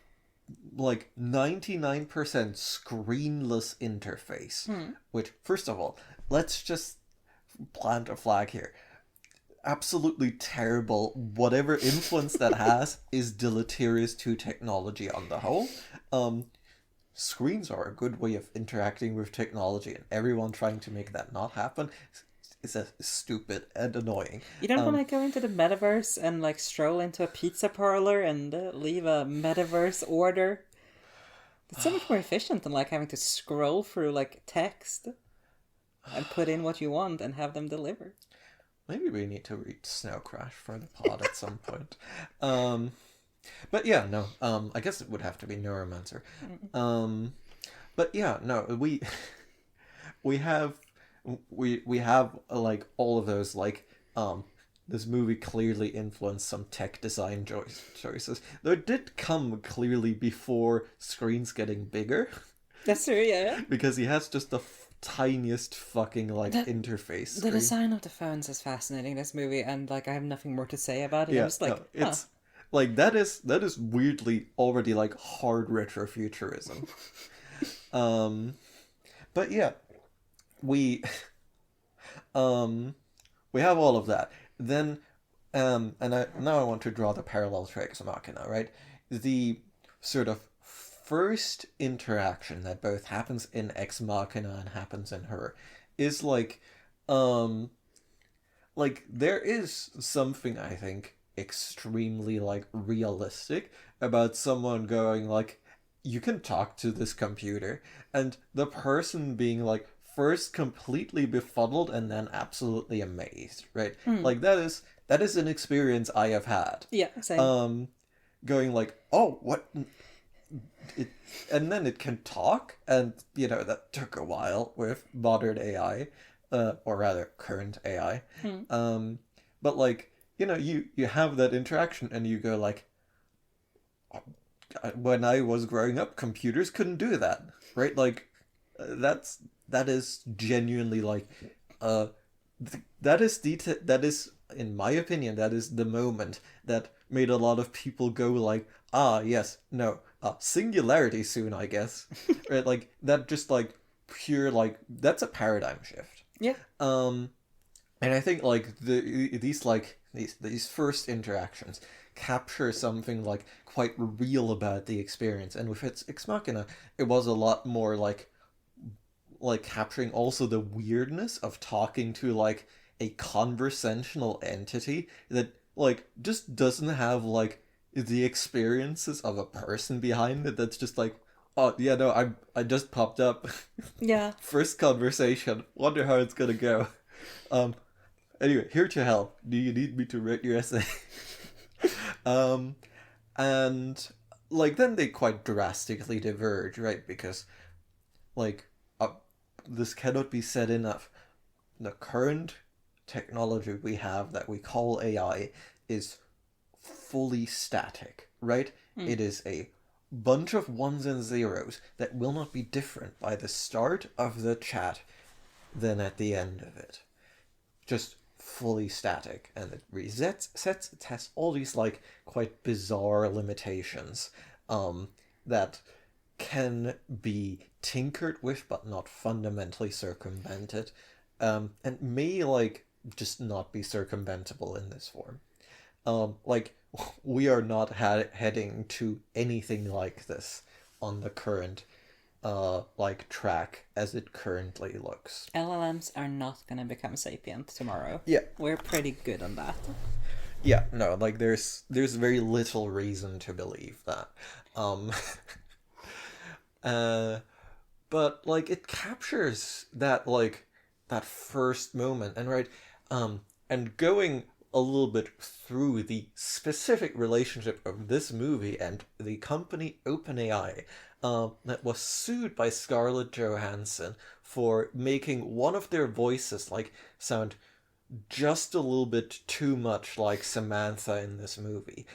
99% screenless interface. Which, first of all, let's just plant a flag here. Absolutely terrible. Whatever influence that has is deleterious to technology on the whole. Screens are a good way of interacting with technology, and everyone trying to make that not happen is stupid and annoying. You don't want to go into the metaverse and like stroll into a pizza parlor and leave a metaverse order. It's so much more efficient than like having to scroll through like text and put in what you want and have them deliver. Maybe we need to read Snow Crash for the pod at some point. But yeah, no. I guess it would have to be Neuromancer. But yeah, no. We have like all of those like this movie clearly influenced some tech design choices. Though it did come clearly before screens getting bigger. That's true, yeah. Because he has just the tiniest fucking like interface screen. The design of the phones is fascinating in this movie, and like I have nothing more to say about it. Yeah, I'm just like, no, it's like that is weirdly already like hard retrofuturism. But yeah, we have all of that. Then now I want to draw the parallel to Ex Machina, right? The sort of first interaction that both happens in Ex Machina and happens in her is like there is something I think extremely like realistic about someone going like, you can talk to this computer, and the person being like first completely befuddled and then absolutely amazed, right? Like that is an experience I have had. Yeah, same. Going like, oh, what? And then it can talk, and you know that took a while with modern AI, or rather current AI. But like, you know, you have that interaction, and you go like, when I was growing up, computers couldn't do that, right? Like, that is genuinely like, that is in my opinion that is the moment that made a lot of people go like, ah yes, no, singularity soon, I guess. Right? Like that, just like pure like that's a paradigm shift. Yeah. And I think like these first interactions capture something like quite real about the experience, and with its Ex Machina, it was a lot more like capturing also the weirdness of talking to like a conversational entity that like just doesn't have like the experiences of a person behind it. That's just like, oh yeah, no, I just popped up. Yeah. First conversation. Wonder how it's gonna go. Anyway, here to help. Do you need me to write your essay? And like then they quite drastically diverge, right? Because like this cannot be said enough. The current technology we have that we call AI is fully static, right? It is a bunch of ones and zeros that will not be different by the start of the chat than at the end of it. Just fully static, and it resets, sets, it has all these like quite bizarre limitations that can be tinkered with but not fundamentally circumvented, and may like just not be circumventable in this form. Like we are not heading to anything like this on the current like track as it currently looks. LLMs are not going to become sapient tomorrow. Yeah. We're pretty good on that. Yeah, no, like there's very little reason to believe that. Um but like it captures that like that first moment, and right, and going a little bit through the specific relationship of this movie and the company OpenAI, that was sued by Scarlett Johansson for making one of their voices like sound just a little bit too much like Samantha in this movie.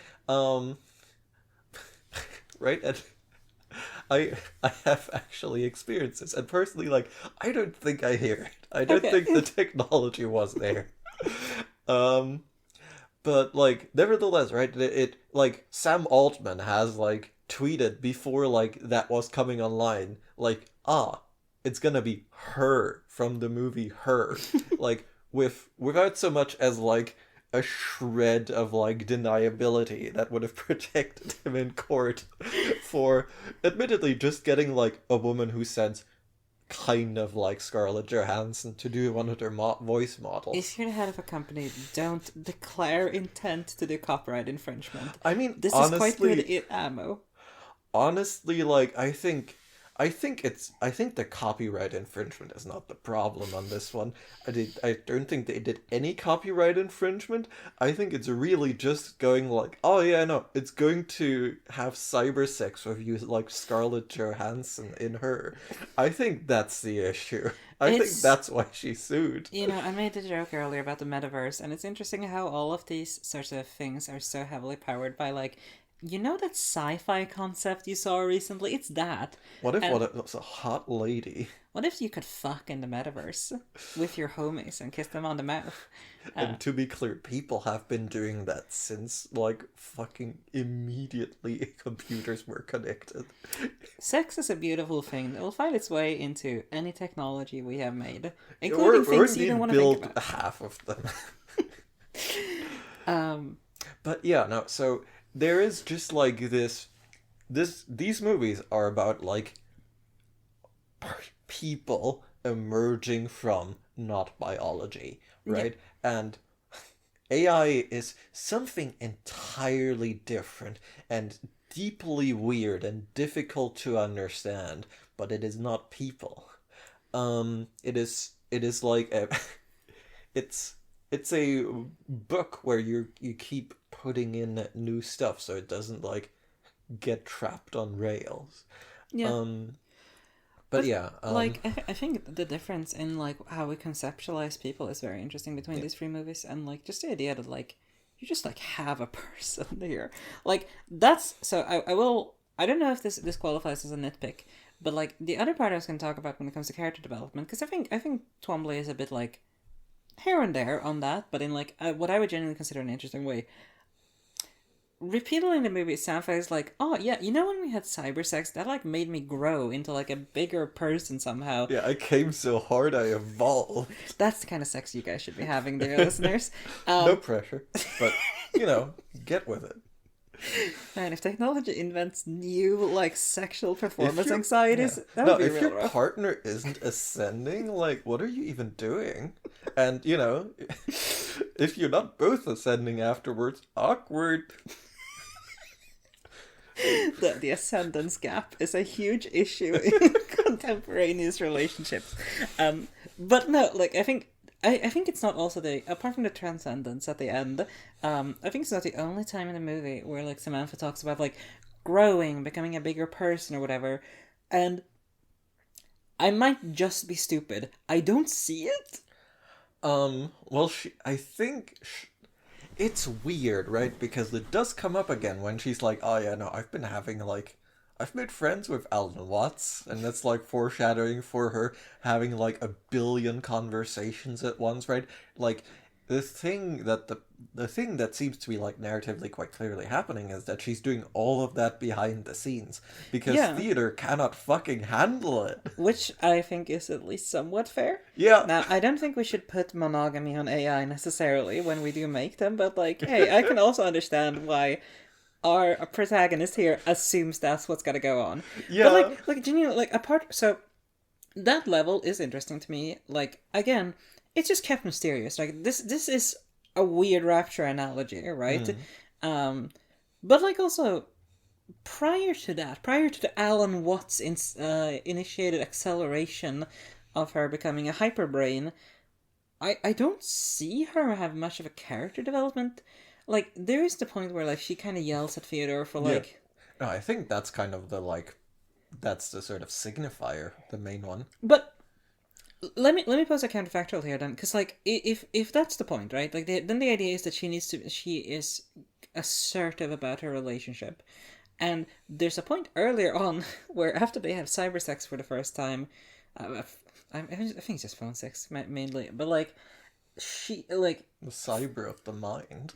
Right? And I have actually experienced this, and personally, like, I don't think I hear it. I don't think the technology was there. But like, nevertheless, right? It like Sam Altman has like tweeted before like that was coming online, like, it's gonna be her from the movie Her, like without so much as like a shred of like deniability that would have protected him in court for admittedly just getting like a woman who sounds kind of like Scarlett Johansson to do one of their voice models. If you're the head of a company, don't declare intent to do copyright infringement. I mean, this honestly, is quite good ammo. Honestly, like I think the copyright infringement is not the problem on this one. I don't think they did any copyright infringement. I think it's really just going like, oh yeah, no, it's going to have cyber sex with you like Scarlett Johansson in Her. I think that's the issue. I think that's why she sued. You know, I made the joke earlier about the metaverse, and it's interesting how all of these sorts of things are so heavily powered by like, you know, that sci-fi concept you saw recently? It's that. What if it was a hot lady? What if you could fuck in the metaverse with your homies and kiss them on the mouth? And to be clear, people have been doing that since, like, fucking immediately computers were connected. Sex is a beautiful thing that will find its way into any technology we have made, including things you don't want to think about. Half of them. But yeah, no, so there is just like these movies are about like people emerging from not biology, right? Yeah. And AI is something entirely different and deeply weird and difficult to understand, but it is not people. It is like it's a book where you keep putting in new stuff so it doesn't like get trapped on rails. Yeah. But yeah, like I think the difference in like how we conceptualize people is very interesting between these three movies, and like just the idea that like you just like have a person here, like that's so I don't know if this qualifies as a nitpick, but like the other part I was going to talk about when it comes to character development, because I think Twombly is a bit like here and there on that, but in like what I would genuinely consider an interesting way. Repeatedly in the movie, Sampha is like, oh yeah, you know when we had cyber sex, that like made me grow into like a bigger person somehow. Yeah, I came so hard I evolved. That's the kind of sex you guys should be having, dear listeners. No pressure, but you know, get with it. Man, if technology invents new like sexual performance anxieties, that would be real rough. If your partner isn't ascending, like what are you even doing? And you know, if you're not both ascending afterwards, awkward. The ascendance gap is a huge issue in contemporaneous relationships. But no, like I think it's not also apart from the transcendence at the end, I think it's not the only time in the movie where like Samantha talks about like growing, becoming a bigger person or whatever, and I might just be stupid. I don't see it. Well, I think it's weird, right? Because it does come up again when she's like, oh yeah, no, I've made friends with Alan Watts, and that's like foreshadowing for her having like a billion conversations at once, right? Like the thing that seems to be like narratively quite clearly happening is that she's doing all of that behind the scenes because theater cannot fucking handle it. Which I think is at least somewhat fair. Yeah. Now, I don't think we should put monogamy on AI necessarily when we do make them, but like, hey, I can also understand why our protagonist here assumes that's what's gonna go on. Yeah. But like genuinely, like apart, so that level is interesting to me. Like again, it's just kept mysterious. Like this is a weird rapture analogy, right? But like also prior to that, prior to the Alan Watts initiated acceleration of her becoming a hyperbrain, I don't see her have much of a character development. Like there is the point where like she kind of yells at Theodore for like. No, I think that's kind of the that's the sort of signifier, the main one. But let me pose a counterfactual here then, because like if that's the point, right? Like then the idea is that she is assertive about her relationship, and there's a point earlier on where after they have cyber sex for the first time, I think it's just phone sex mainly, but like she like the cyber of the mind.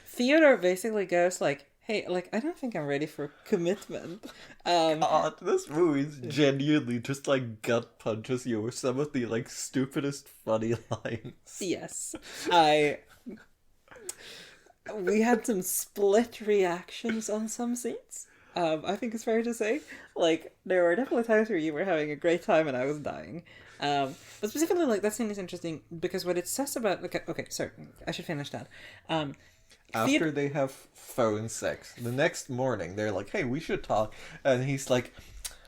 Theodore basically goes like, "Hey, like I don't think I'm ready for commitment." God, this movie is genuinely just like gut punches you with some of the like stupidest funny lines. Yes, we had some split reactions on some scenes. I think it's fair to say. Like, there were definitely times where you were having a great time and I was dying. But specifically, like, that scene is interesting because what it says about... Okay, sorry, I should finish that. After they have phone sex, the next morning, they're like, hey, we should talk. And he's like,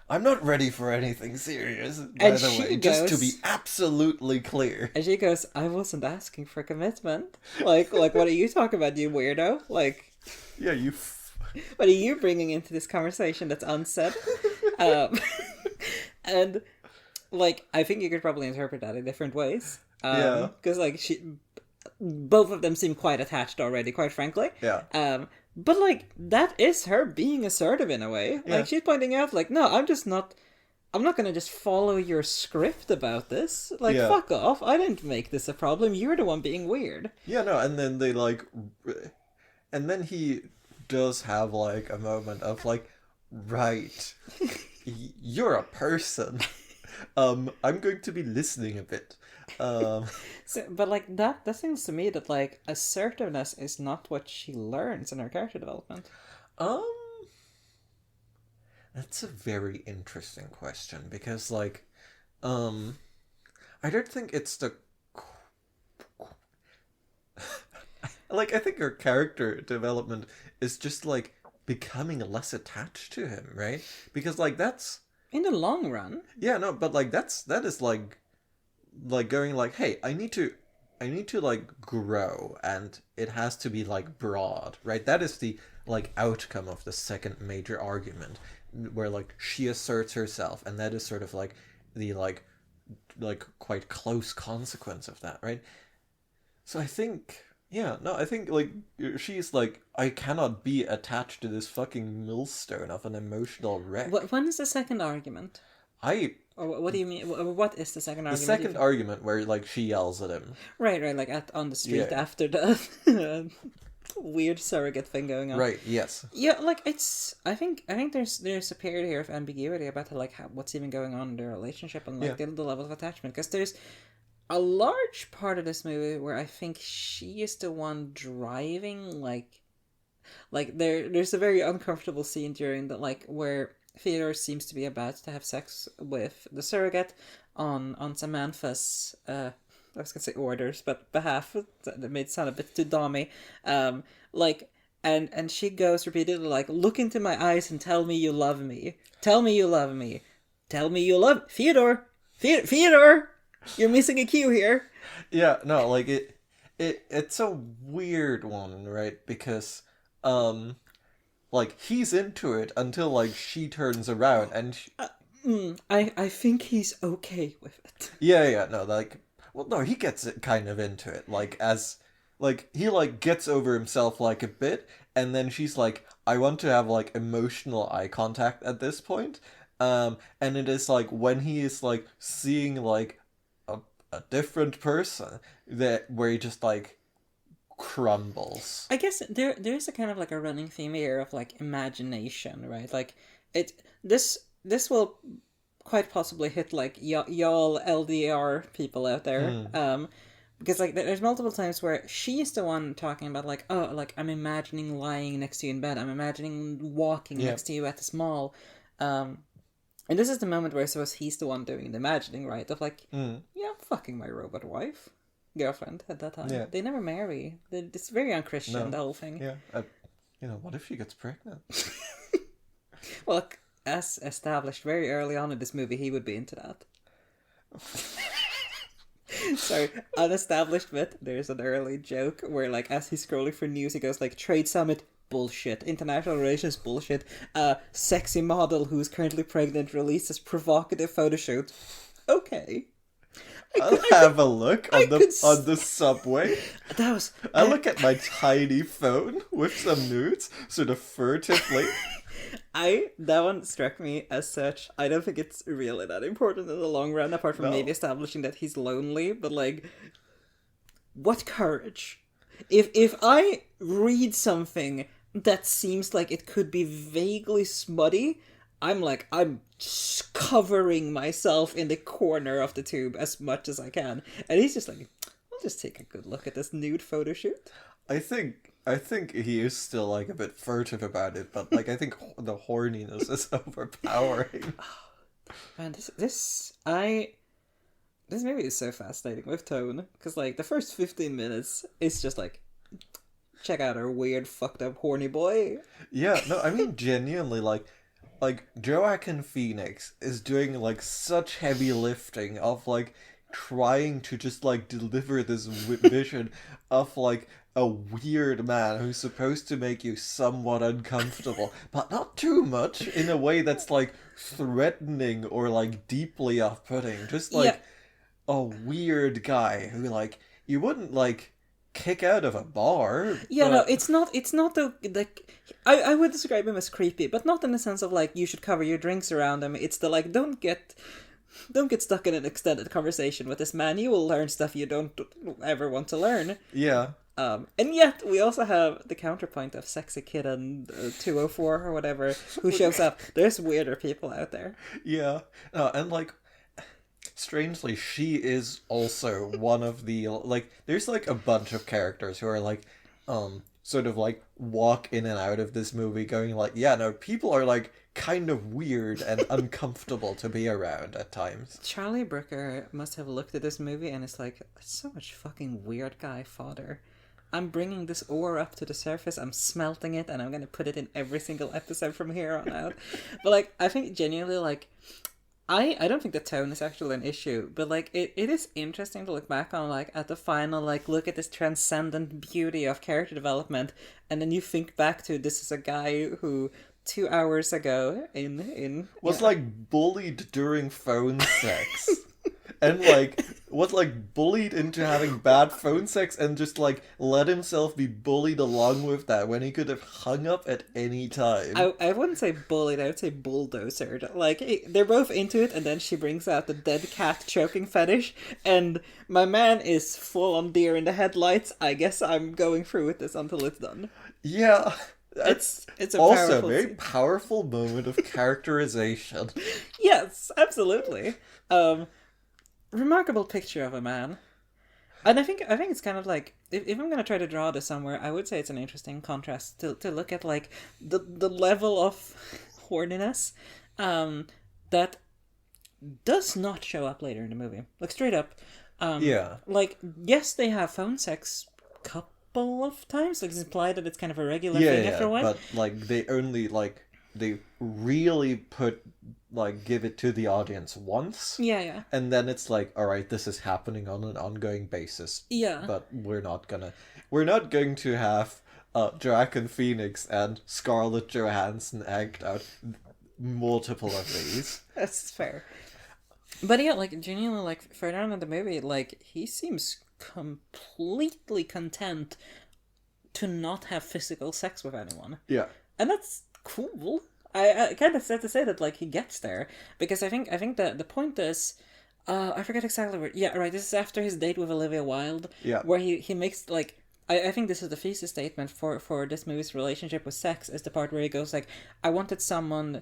I'm not ready for anything serious, by the way, just to be absolutely clear. And she goes, I wasn't asking for commitment. Like what are you talking about, you weirdo? Like... Yeah, you... What are you bringing into this conversation that's unsaid? And, like, I think you could probably interpret that in different ways. Yeah. Because, like, both of them seem quite attached already, quite frankly. Yeah. But, like, that is her being assertive in a way. Yeah. Like, she's pointing out, like, no, I'm not gonna just follow your script about this. Like, fuck off. I didn't make this a problem. You're the one being weird. Yeah, no, and then they, like... And then he does have, like, a moment of, like, right, you're a person. I'm going to be listening a bit. But like that seems to me that like assertiveness is not what she learns in her character development. That's a very interesting question because like, I don't think it's the like I think her character development is just like becoming less attached to him, right? Because like that's in the long run. Yeah, no, but like that is like going like, hey, I need to like grow, and it has to be like broad, right? That is the like outcome of the second major argument, where like she asserts herself, and that is sort of like the like quite close consequence of that, right? So I think I think like she's like, I cannot be attached to this fucking millstone of an emotional wreck. When is the second argument? Or what do you mean? What is the second argument? The second argument where like she yells at him. Right, like on the street after the weird surrogate thing going on. Right. Yes. Yeah, like it's. I think there's a period here of ambiguity about like what's even going on in their relationship and like the level of attachment, because there's a large part of this movie where I think she is the one driving, like there's a very uncomfortable scene during that, like where Theodore seems to be about to have sex with the surrogate on Samantha's I was gonna say orders, but behalf. That made it sound a bit too dommy. Like and she goes repeatedly like, look into my eyes and tell me you love me. Tell me you love me. Tell me you love Theodore. Theodore. You're missing a cue here. Yeah, no, like it's a weird one, right? Because like he's into it until like she turns around and I think he's okay with it. Yeah, no, like, well, no, he gets it kind of into it, like as like he like gets over himself like a bit, and then she's like, I want to have like emotional eye contact at this point, and it is like when he is like seeing like a different person that where he just like crumbles. I guess there's a kind of like a running theme here of like imagination, right? Like this will quite possibly hit like y'all LDR people out there. because like there's multiple times where she's the one talking about like, oh, like I'm imagining lying next to you in bed, I'm imagining walking next to you at this mall, and this is the moment where I suppose he's the one doing the imagining, right? Of like, yeah, I'm fucking my robot wife, girlfriend at that time. They never marry. It's very unchristian, the whole thing. Yeah, what if she gets pregnant? Well, as established very early on in this movie, he would be into that. Sorry, unestablished bit. There's an early joke where, like, as he's scrolling for news, he goes like, "Trade summit, bullshit. International relations, bullshit. Sexy model who's currently pregnant releases provocative photo shoot." Okay. I'll have a look on the subway. That was. I look at my tiny phone with some nudes, sort of furtively. That one struck me as such. I don't think it's really that important in the long run, apart from maybe establishing that he's lonely, but like, what courage. If I read something that seems like it could be vaguely smutty, I'm covering myself in the corner of the tube as much as I can. And he's just like, I'll just take a good look at this nude photo shoot. I think he is still like a bit furtive about it, but like I think the horniness is overpowering. Man, this movie is so fascinating with tone, because like the first 15 minutes is just like, check out our weird fucked up horny boy. Yeah, no, I mean genuinely like Joaquin Phoenix is doing like such heavy lifting of like trying to just like deliver this vision of like a weird man who's supposed to make you somewhat uncomfortable, but not too much in a way that's like threatening or like deeply off-putting. Just like a weird guy who like you wouldn't like kick out of a bar. Yeah, no, it's not the like. I would describe him as creepy, but not in the sense of like you should cover your drinks around him. It's the like don't get stuck in an extended conversation with this man. You will learn stuff you don't ever want to learn. Yeah. And yet we also have the counterpoint of Sexy Kid and 204 or whatever who shows up. There's weirder people out there. Yeah. And like, strangely, she is also one of the, like, there's like a bunch of characters who are like, sort of like walk in and out of this movie going like, yeah, no, people are like kind of weird and uncomfortable to be around at times. Charlie Brooker must have looked at this movie and it's like, so much fucking weird guy fodder. I'm bringing this ore up to the surface, I'm smelting it, and I'm going to put it in every single episode from here on out. But, like, I think genuinely, like, I don't think the tone is actually an issue, but, like, it is interesting to look back on, like, at the final, like, look at this transcendent beauty of character development, and then you think back to this is a guy who 2 hours ago was, like, bullied during phone sex. And, like, was, like, bullied into having bad phone sex and just, like, let himself be bullied along with that when he could have hung up at any time. I wouldn't say bullied, I would say bulldozered. Like, they're both into it, and then she brings out the dead cat choking fetish, and my man is full on deer in the headlights. I guess I'm going through with this until it's done. Yeah. It's a also a very powerful moment of characterization. Yes, absolutely. Remarkable picture of a man. And I think it's kind of like, if I'm going to try to draw this somewhere, I would say it's an interesting contrast to look at like the level of horniness that does not show up later in the movie. Like straight up. Yeah. Like, yes, they have phone sex couple of times. Like it's implied that it's kind of a regular thing after a while. But like they only like they really give it to the audience once. Yeah. And then it's like, all right, this is happening on an ongoing basis. Yeah. But we're not going to have Joaquin Phoenix and Scarlett Johansson act out multiple of these. That's fair. But yeah, like genuinely, like further on in the movie, like he seems completely content to not have physical sex with anyone. Yeah. And that's cool. I kind of sad to say that like he gets there, because I think that the point is, I forget exactly where. Yeah, right. This is after his date with Olivia Wilde. Yeah. Where he makes like, I think this is the thesis statement for this movie's relationship with sex, is the part where he goes like, I wanted someone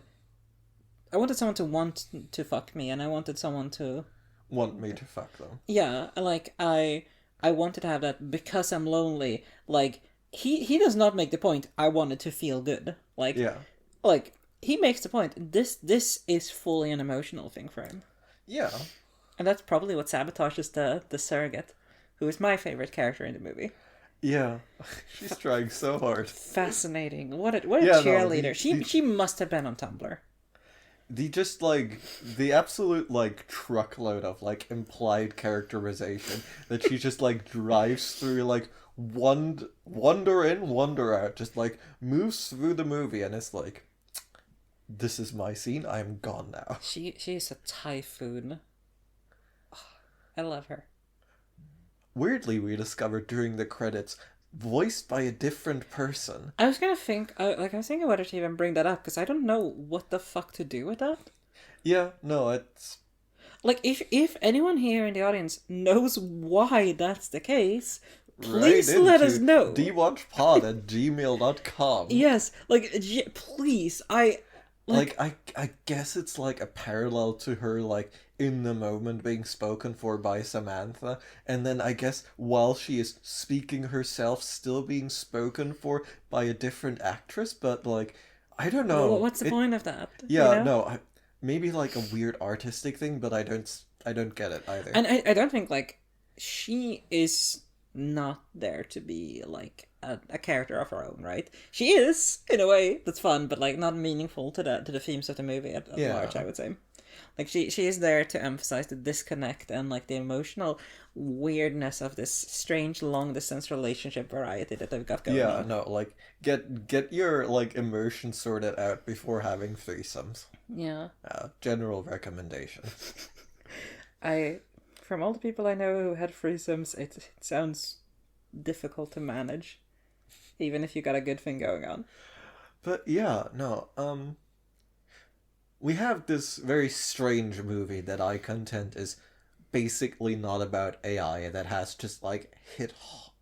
to want to fuck me, and I wanted someone to want me to fuck them. Yeah, like I I wanted to have that because I'm lonely. Like, he does not make the point, I wanted to feel good. Yeah. Like, he makes the point, this is fully an emotional thing for him. Yeah. And that's probably what sabotages the surrogate, who is my favorite character in the movie. Yeah. She's trying so hard. Fascinating. What a cheerleader. No, she must have been on Tumblr. Just like the absolute like truckload of like implied characterization that she just like drives through, like wonder in, wonder out, just like moves through the movie, and it's like, this is my scene, I'm gone now. She's a typhoon. I love her. Weirdly, we discovered during the credits, voiced by a different person. I was gonna think, I was thinking whether to even bring that up, because I don't know what the fuck to do with that. Yeah, no, it's... Like, if anyone here in the audience knows why that's the case, please let us know. DewatchPod@gmail.com. Yes, like, please, I guess it's like a parallel to her, like, in the moment being spoken for by Samantha, and then I guess while she is speaking herself, still being spoken for by a different actress, but, like, I don't know. Well, what's the point of that? Yeah, you know? No, maybe, like, a weird artistic thing, but I don't get it either. And I don't think, like, she is not there to be, like, a character of her own, right? She is, in a way, that's fun, but, like, not meaningful to the themes of the movie at large, I would say. Like, she is there to emphasize the disconnect and, like, the emotional weirdness of this strange long-distance relationship variety that they've got going on. Yeah, no, like, get your, like, immersion sorted out before having threesomes. Yeah. General recommendation. From all the people I know who had threesomes, it sounds difficult to manage, even if you got a good thing going on. But yeah, no, we have this very strange movie that I contend is basically not about AI, that has just, like, hit,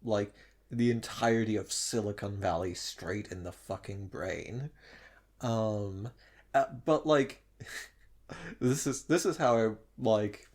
like, the entirety of Silicon Valley straight in the fucking brain. But, like, this is how I, like,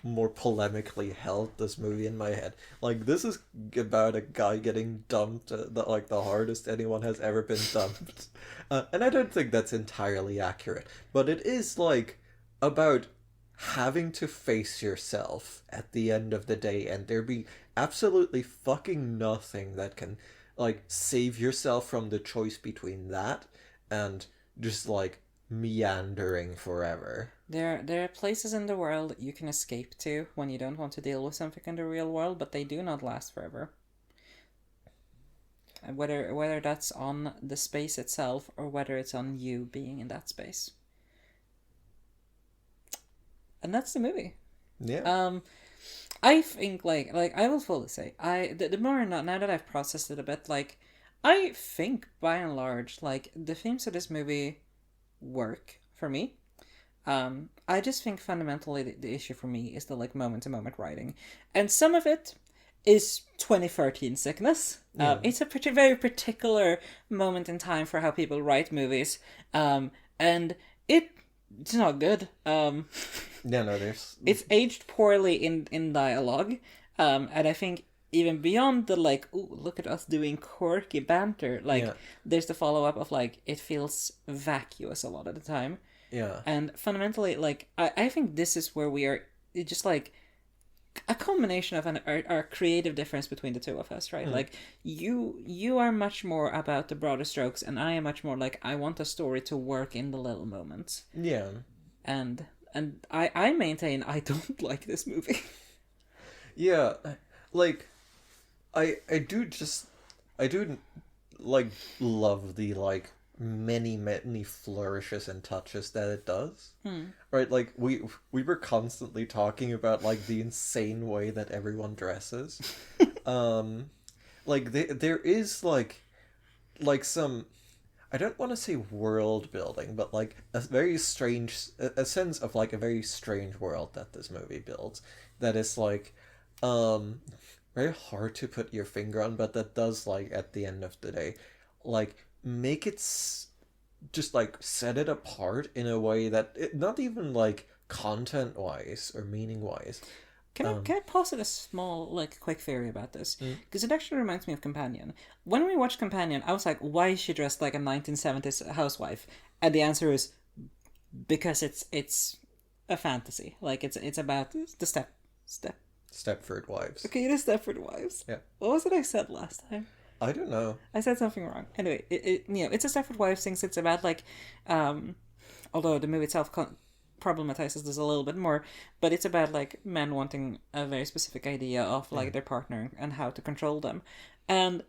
more polemically held this movie in my head. Like, this is about a guy getting dumped, the hardest anyone has ever been dumped. And I don't think that's entirely accurate, but it is, like, about having to face yourself at the end of the day, and there be absolutely fucking nothing that can, like, save yourself from the choice between that and just, like, meandering forever. There are places in the world you can escape to when you don't want to deal with something in the real world, but they do not last forever. Whether that's on the space itself or whether it's on you being in that space. And that's the movie. Yeah. I think like I will fully say the more now that I've processed it a bit, like, I think by and large, like, the themes of this movie work for me. I just think fundamentally the issue for me is the, like, moment-to-moment writing. And some of it is 2013 sickness. Yeah. It's a very particular moment in time for how people write movies. And it's not good. No, there's... It's aged poorly in dialogue. And I think even beyond the, like, ooh, look at us doing quirky banter, like, there's the follow-up of, like, it feels vacuous a lot of the time. Yeah. And fundamentally, like, I think this is where we are just, like, a combination of our creative difference between the two of us, right? Like, you are much more about the broader strokes, and I am much more like, I want a story to work in the little moments. Yeah. And I maintain I don't like this movie. Yeah, like, I do like love the, like, many flourishes and touches that it does. Right, like, we were constantly talking about, like, the insane way that everyone dresses. Like, there is, like some, I don't want to say world building, but, like, a very strange, a sense of, like, a very strange world that this movie builds, that is, like, very hard to put your finger on, but that does, like, at the end of the day, like, make it just, like, set it apart in a way that not even, like, content wise or meaning wise, Can I posit a small, like, quick theory about this? Because it actually reminds me of Companion. When we watched Companion, I was like, why is she dressed like a 1970s housewife? And the answer is because it's a fantasy. Like, it's about the Stepford Wives. Okay, it is Stepford Wives. Yeah. What was it I said last time? I don't know. I said something wrong. Anyway, it's a Stepford Wives thing. It's about, like, although the movie itself problematizes this a little bit more, but it's about, like, men wanting a very specific idea of, like, their partner and how to control them. And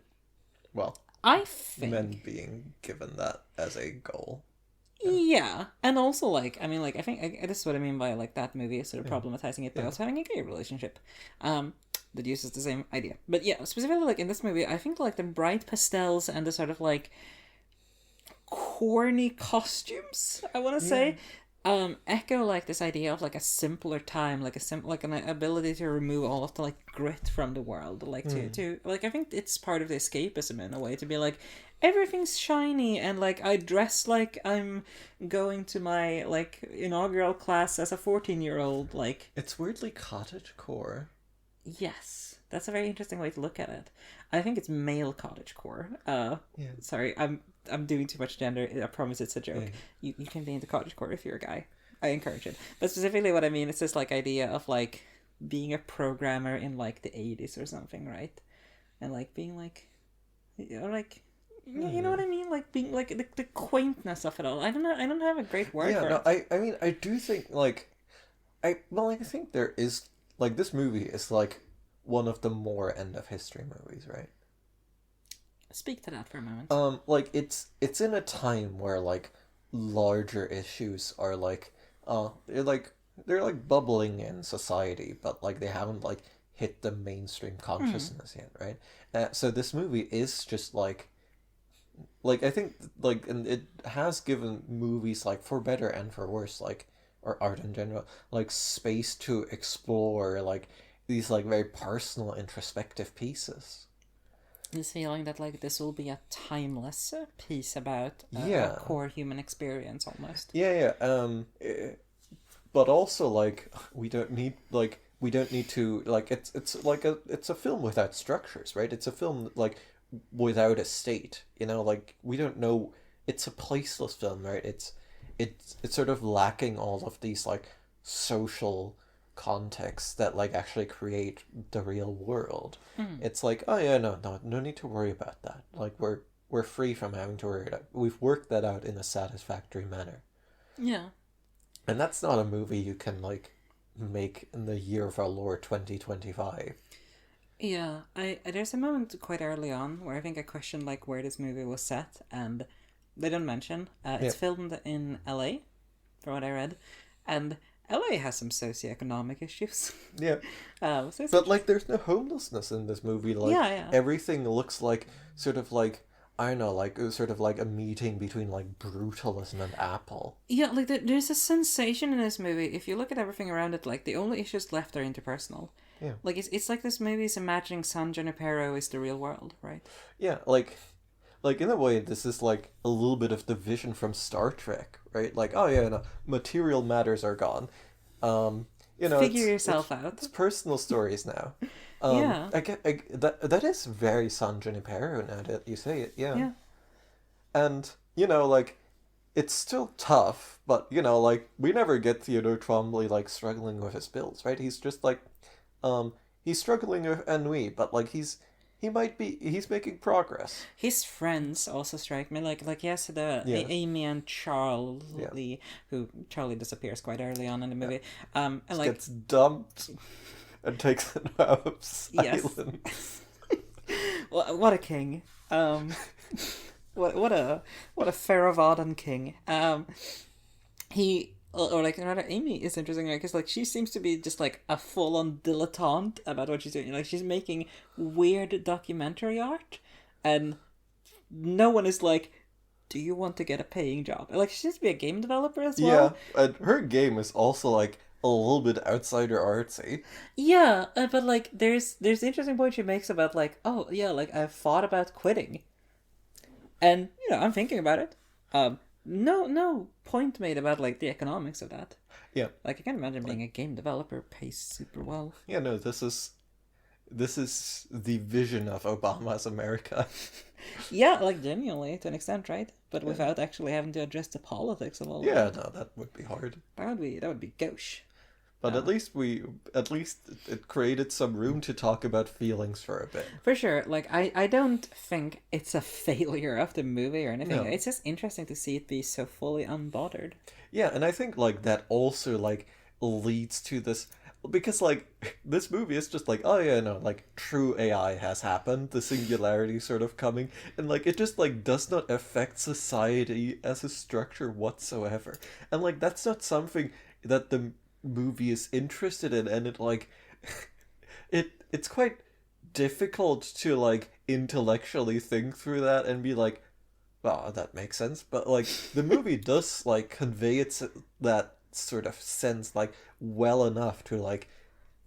well, I think men being given that as a goal. Yeah, and also, like, I mean, like, I think this is what I mean by, like, that movie is sort of problematizing it by also having a gay relationship that uses the same idea. But yeah, specifically, like, in this movie, I think, like, the bright pastels and the sort of, like, corny costumes, I want to say, echo, like, this idea of, like, a simpler time, like like an ability to remove all of the, like, grit from the world, like, to like, I think it's part of the escapism in a way, to be like, everything's shiny, and, like, I dress like I'm going to my, like, inaugural class as a 14-year-old, like... It's weirdly cottagecore. Yes, that's a very interesting way to look at it. I think it's male cottagecore. Sorry, I'm doing too much gender. I promise it's a joke. Yeah. You can be into cottagecore if you're a guy. I encourage it. But specifically what I mean is this, like, idea of, like, being a programmer in, like, the 80s or something, right? And, like, being, like... You know, like... You know what I mean? Like, being, like, the quaintness of it all. I don't know. I don't have a great word for it. I mean, I do think, like... I think there is... Like, this movie is, like, one of the more end-of-history movies, right? Speak to that for a moment. Like, it's in a time where, like, larger issues are, like... They're, like, bubbling in society, but, like, they haven't, like, hit the mainstream consciousness yet, right? So this movie is just, like, I think, like, and it has given movies, like, for better and for worse, like, or art in general, like, space to explore, like, these, like, very personal, introspective pieces. This feeling that, like, this will be a timeless piece about a core human experience, almost. Yeah. But also, like, we don't need to, like, it's a film without structures, right? It's a film, like, without a state, you know, like, we don't know, it's a placeless film, right? It's sort of lacking all of these, like, social contexts that, like, actually create the real world. It's like, oh yeah, no need to worry about that. Like, we're free from having to worry about it. We've worked that out in a satisfactory manner. Yeah. And that's not a movie you can, like, make in the year of our Lord 2025. Yeah, there's a moment quite early on where I think I questioned, like, where this movie was set, and they don't mention. It's filmed in LA, from what I read, and LA has some socioeconomic issues. Yeah. But, like, there's no homelessness in this movie. Like, everything looks like, sort of, like, I don't know, like, sort of like a meeting between, like, brutalism and Apple. Yeah, like, there's a sensation in this movie. If you look at everything around it, like, the only issues left are interpersonal. Yeah. Like, it's like this movie's imagining San Junipero is the real world, right? Yeah, like, in a way, this is, like, a little bit of the vision from Star Trek, right? Like, oh yeah, no, material matters are gone. You know, figure yourself out. It's personal stories now. Yeah. That is very San Junipero now that you say it, Yeah. And, you know, like, it's still tough, but, you know, like, we never get Theodore Twombly, like, struggling with his bills, right? He's just, like, he's struggling with ennui, but, like, he's making progress. His friends also strike me, like yes, Amy and Charlie, who Charlie disappears quite early on in the movie, and, like, gets dumped and takes an silence. Yes. What a king. What a Theravadan king. Or like, rather, Amy is interesting, right? Because, like, she seems to be just, like, a full-on dilettante about what she's doing. Like, she's making weird documentary art, and no one is like, do you want to get a paying job? Like, she seems to be a game developer as well. Yeah, and her game is also, like, a little bit outsider artsy. Yeah, but, like, there's the interesting point she makes about, like, oh, yeah, like, I've thought about quitting. And, you know, I'm thinking about it. No, point made about like the economics of that. Yeah. Like I can imagine being a game developer pays super well. Yeah, no, this is the vision of Obama's America. Yeah, like genuinely to an extent, right? But without actually having to address the politics of all Yeah, that. no, that would be hard. That would be gauche. But at least it created some room to talk about feelings for a bit. For sure. Like I don't think it's a failure of the movie or anything. No. It's just interesting to see it be so fully unbothered. Yeah, and I think like that also like leads to this, because like this movie is just like, oh yeah, no, like true AI has happened, the singularity sort of coming, and like it just like does not affect society as a structure whatsoever. And like that's not something that the movie is interested in, and it like it's quite difficult to like intellectually think through that and be like, well, that makes sense. But like the movie does like convey that sort of sense like well enough to like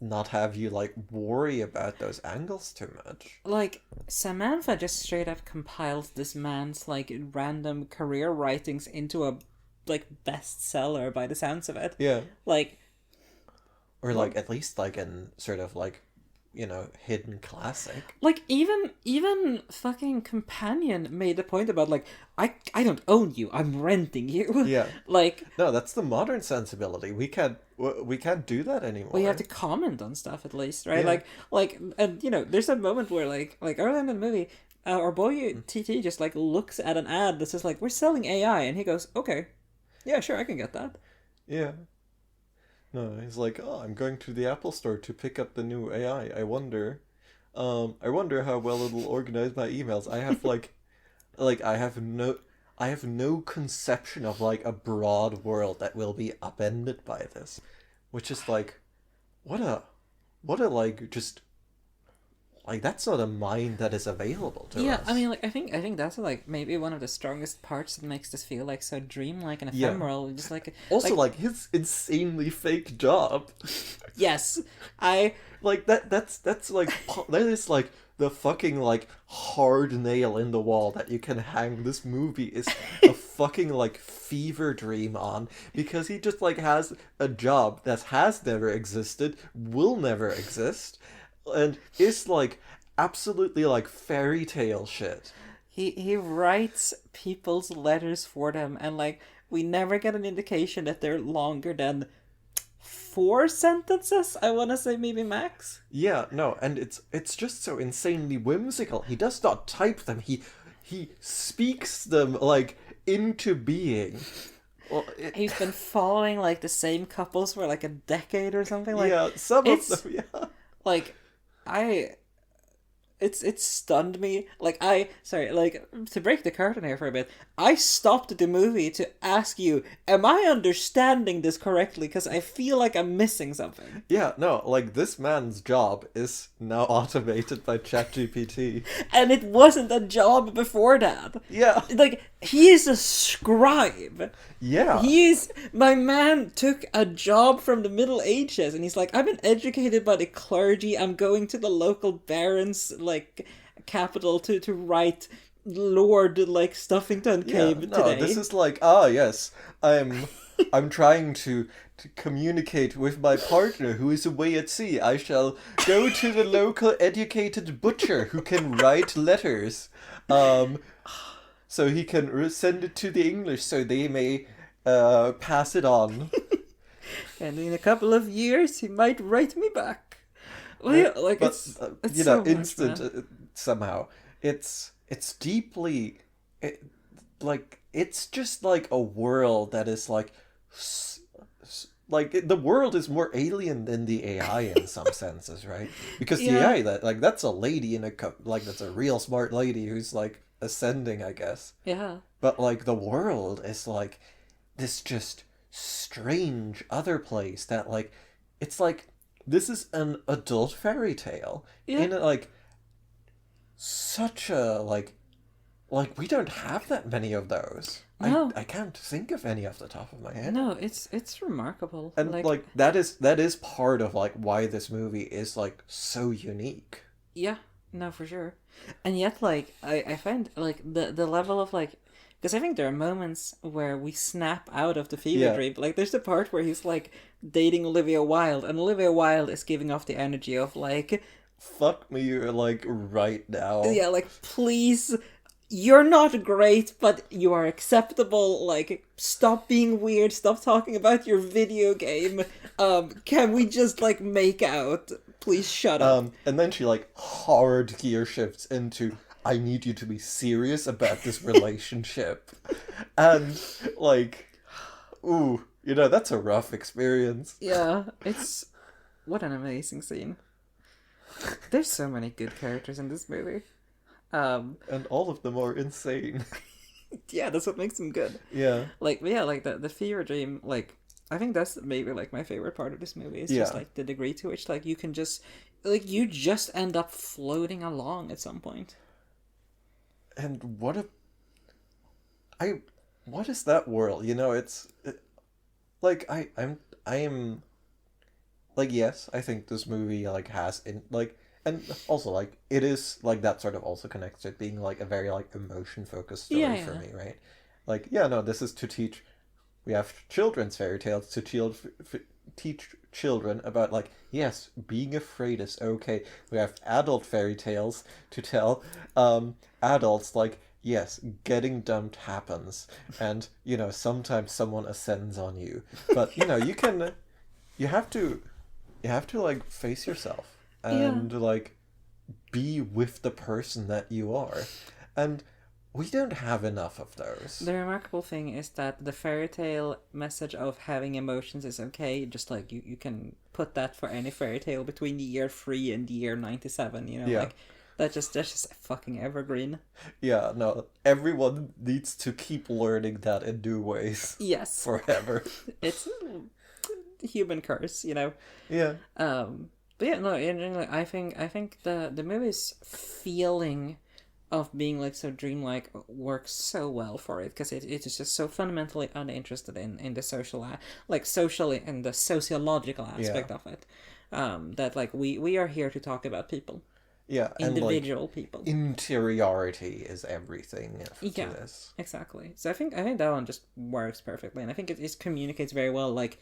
not have you like worry about those angles too much. Like Samantha just straight up compiled this man's like random career writings into a like bestseller by the sounds of it. Yeah. Like, or like at least like in sort of like, you know, hidden classic. Like even fucking Companion made a point about like I don't own you, I'm renting you. Yeah. Like, no, that's the modern sensibility. We can't do that anymore. we have to comment on stuff at least, right? Yeah. Like and you know, there's a moment where like early in the movie, our boy TT just like looks at an ad that says like we're selling AI, and he goes, okay, yeah, sure, I can get that. Yeah. No, he's like, oh, I'm going to the Apple Store to pick up the new AI. I wonder how well it'll organize my emails. I have I have no conception of like a broad world that will be upended by this, which is like, what a like just like that's not a mind that is available to us. Yeah, I mean, like I think that's like maybe one of the strongest parts that makes this feel like so dreamlike and ephemeral. Just like also like his insanely fake job. Yes, I like that's like that is like the fucking like hard nail in the wall that you can hang this movie is a fucking like fever dream on, because he just like has a job that has never existed, will never exist, and is like absolutely like fairy tale shit. He writes people's letters for them, and like we never get an indication that they're longer than 4 sentences. I want to say maybe max. Yeah, no, and it's just so insanely whimsical. He does not type them. He speaks them like into being. Well, he's been following like the same couples for like a decade or something. Like, yeah, some of them. Yeah, like it's stunned me. Like to break the curtain here for a bit, I stopped the movie to ask you, am I understanding this correctly? Because I feel like I'm missing something. Yeah, no, like this man's job is now automated by ChatGPT. And it wasn't a job before that. Yeah. Like, he is a scribe. Yeah. My man took a job from the Middle Ages, and he's like, I've been educated by the clergy, I'm going to the local baron's, like, capital to write Lord, like, Stuffington came today. This is like, yes, I'm trying to communicate with my partner who is away at sea. I shall go to the local educated butcher who can write letters. So he can send it to the English so they may pass it on. And in a couple of years, he might write me back. Well, yeah, like, but, it's you so know, instant much, somehow. It's deeply... like, it's just like a world that is like... like, the world is more alien than the AI in some senses, right? Because the AI, that's a lady in a... like, that's a real smart lady who's, like, ascending, I guess. Yeah. But like the world is like this just strange other place that like it's like this is an adult fairy tale in a, like such a like we don't have that many of those. No. I can't think of any off the top of my head. No, it's remarkable. And like that is part of like why this movie is like so unique. Yeah, no, for sure. And yet, like, I find, like, the level of, like, Because I think there are moments where we snap out of the fever Yeah. dream. Like, there's the part where he's, like, dating Olivia Wilde, and Olivia Wilde is giving off the energy of, like, Fuck me, like, right now. yeah, like, please, you're not great, but you are acceptable. Like, stop being weird. Stop talking about your video game. Can we just, like, make out? Please shut up. And then she, like, hard gear shifts into, I need you to be serious about this relationship. And, like, ooh, you know, that's a rough experience. Yeah, it's... What an amazing scene. There's so many good characters in this movie. And all of them are insane. Yeah, that's what makes them good. Yeah. Like, yeah, like the fever dream, like, I think that's maybe, like, my favorite part of this movie. It's just, like, the degree to which, like, you can just, like, you just end up floating along at some point. And what is that world? You know, like, I am, like, yes, I think this movie, like, has, and also, like, it is, like, that sort of also connects to it being, like, a very, like, emotion-focused story for me, right? Like, yeah, no, this is to teach, we have children's fairy tales to teach children about, like, yes, being afraid is okay. We have adult fairy tales to tell adults, like, yes, getting dumped happens, and, you know, sometimes someone ascends on you, but, you know, you have to, like, face yourself and like be with the person that you are, and we don't have enough of those. The remarkable thing is that the fairy tale message of having emotions is okay, just like you can put that for any fairy tale between the year 3 and the year 97, you know, like that's just fucking evergreen. Yeah, no, everyone needs to keep learning that in new ways. Yes. Forever. It's a human curse, you know. Yeah. But yeah, no, I think the movie's feeling of being, like, so dreamlike works so well for it, because it is just so fundamentally uninterested in the socially and the sociological aspect of it, that, like, we are here to talk about people. Yeah, individual and, like, people. Interiority is everything for this. Exactly. So I think that one just works perfectly, and I think it communicates very well. Like,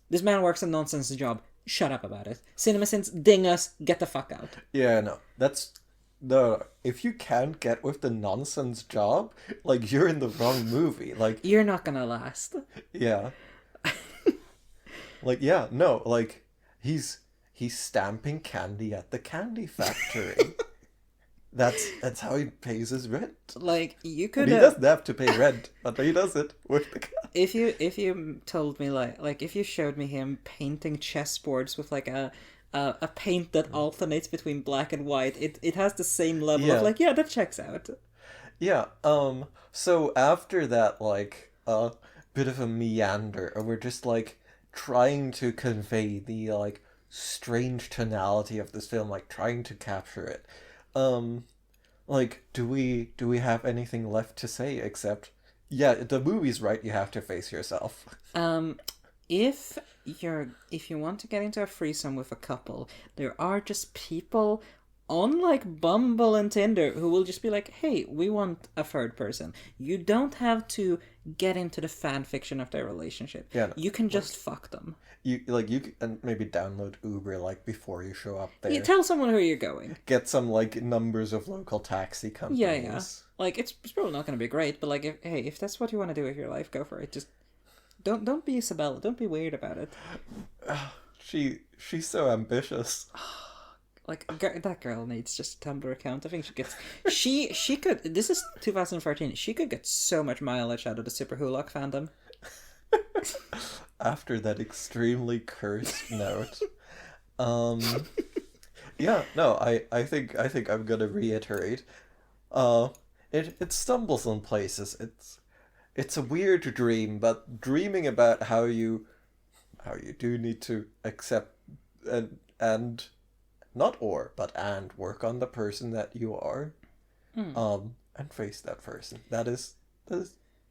this man works a nonsense job. Shut up about it. CinemaSins, ding us. Get the fuck out. Yeah, no, if you can't get with the nonsense job, like, you're in the wrong movie. Like, you're not gonna last. Yeah. Like, yeah, no, like, he's stamping candy at the candy factory. That's how he pays his rent. Like, you could. And he doesn't have to pay rent, but he does it with the candy. If you told me, like if you showed me him painting chessboards with, like, a paint that alternates between black and white, it has the same level of, like, yeah, that checks out. Yeah. So after that, like, bit of a meander, we're just, like, trying to convey the, like, strange tonality of this film, like, trying to capture it. Like, do we have anything left to say except, yeah, the movie's right, you have to face yourself. If you want to get into a threesome with a couple, there are just people on, like, Bumble and Tinder who will just be like, hey, we want a third person. You don't have to get into the fan fiction of their relationship. Yeah, no, you can just fuck them. You and maybe download Uber, like, before you show up there. You tell someone who you're going. Get some, like, numbers of local taxi companies. Yeah. Like, it's probably not going to be great, but, like, if that's what you want to do with your life, go for it. Just don't be Isabella. Don't be weird about it. She's so ambitious. Like, that girl needs just a Tumblr account. I think she gets... she could... This is 2013. She could get so much mileage out of the Super Hulock fandom. After that extremely cursed note. Yeah, no, I think I'm gonna reiterate. It stumbles on places. It's a weird dream, but dreaming about how you do need to accept and work on the person that you are, and face that person. That is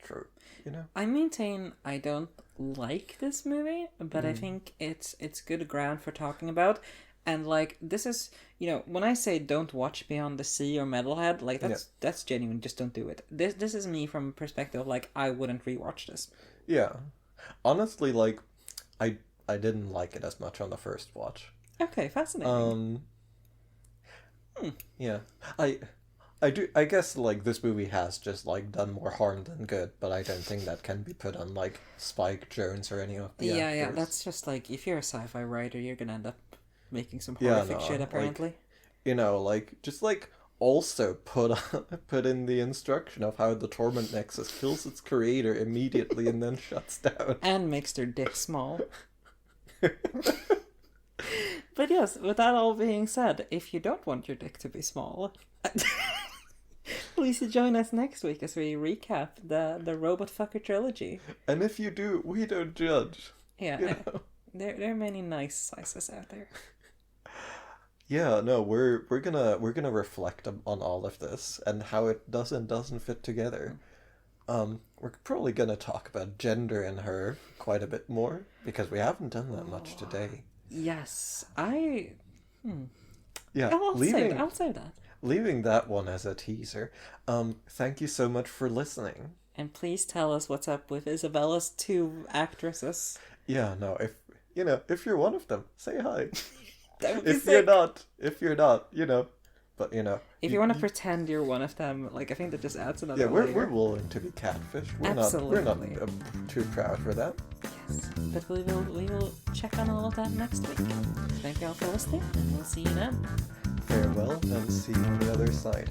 true, you know. I maintain I don't like this movie, but I think it's good ground for talking about. And like this is, when I say don't watch Beyond the Sea or Metalhead, like that's genuine. Just don't do it. This is me from a perspective of like I wouldn't rewatch this. Yeah, honestly, like I didn't like it as much on the first watch. Okay, fascinating. Yeah, I guess like this movie has just like done more harm than good, but I don't think that can be put on like Spike Jonze or any of the actors. Yeah, that's just like if you're a sci-fi writer, you're gonna end up making some horrific shit apparently. Like just like also put in the instruction of how the Torment Nexus kills its creator immediately and then shuts down and makes their dick small. But yes, with that all being said, if you don't want your dick to be small, please join us next week as we recap the Robot Fucker trilogy. And if you do, we don't judge. Yeah, there are many nice sizes out there. Yeah, no, we're gonna reflect on all of this and how it doesn't fit together. We're probably gonna talk about gender in her quite a bit more because we haven't done that much today. Yes, Yeah, I'll save that. Leaving that one as a teaser. Thank you so much for listening. And please tell us what's up with Isabella's 2 actresses. Yeah, no, if you're one of them, say hi. If you're not, but if you want to pretend you're one of them, like I think that just adds another layer. We're willing to be catfished. We're not too proud for that. Yes, but we will check on all of that next week. Thank you all for listening, and we'll see you then. Farewell, and see you on the other side.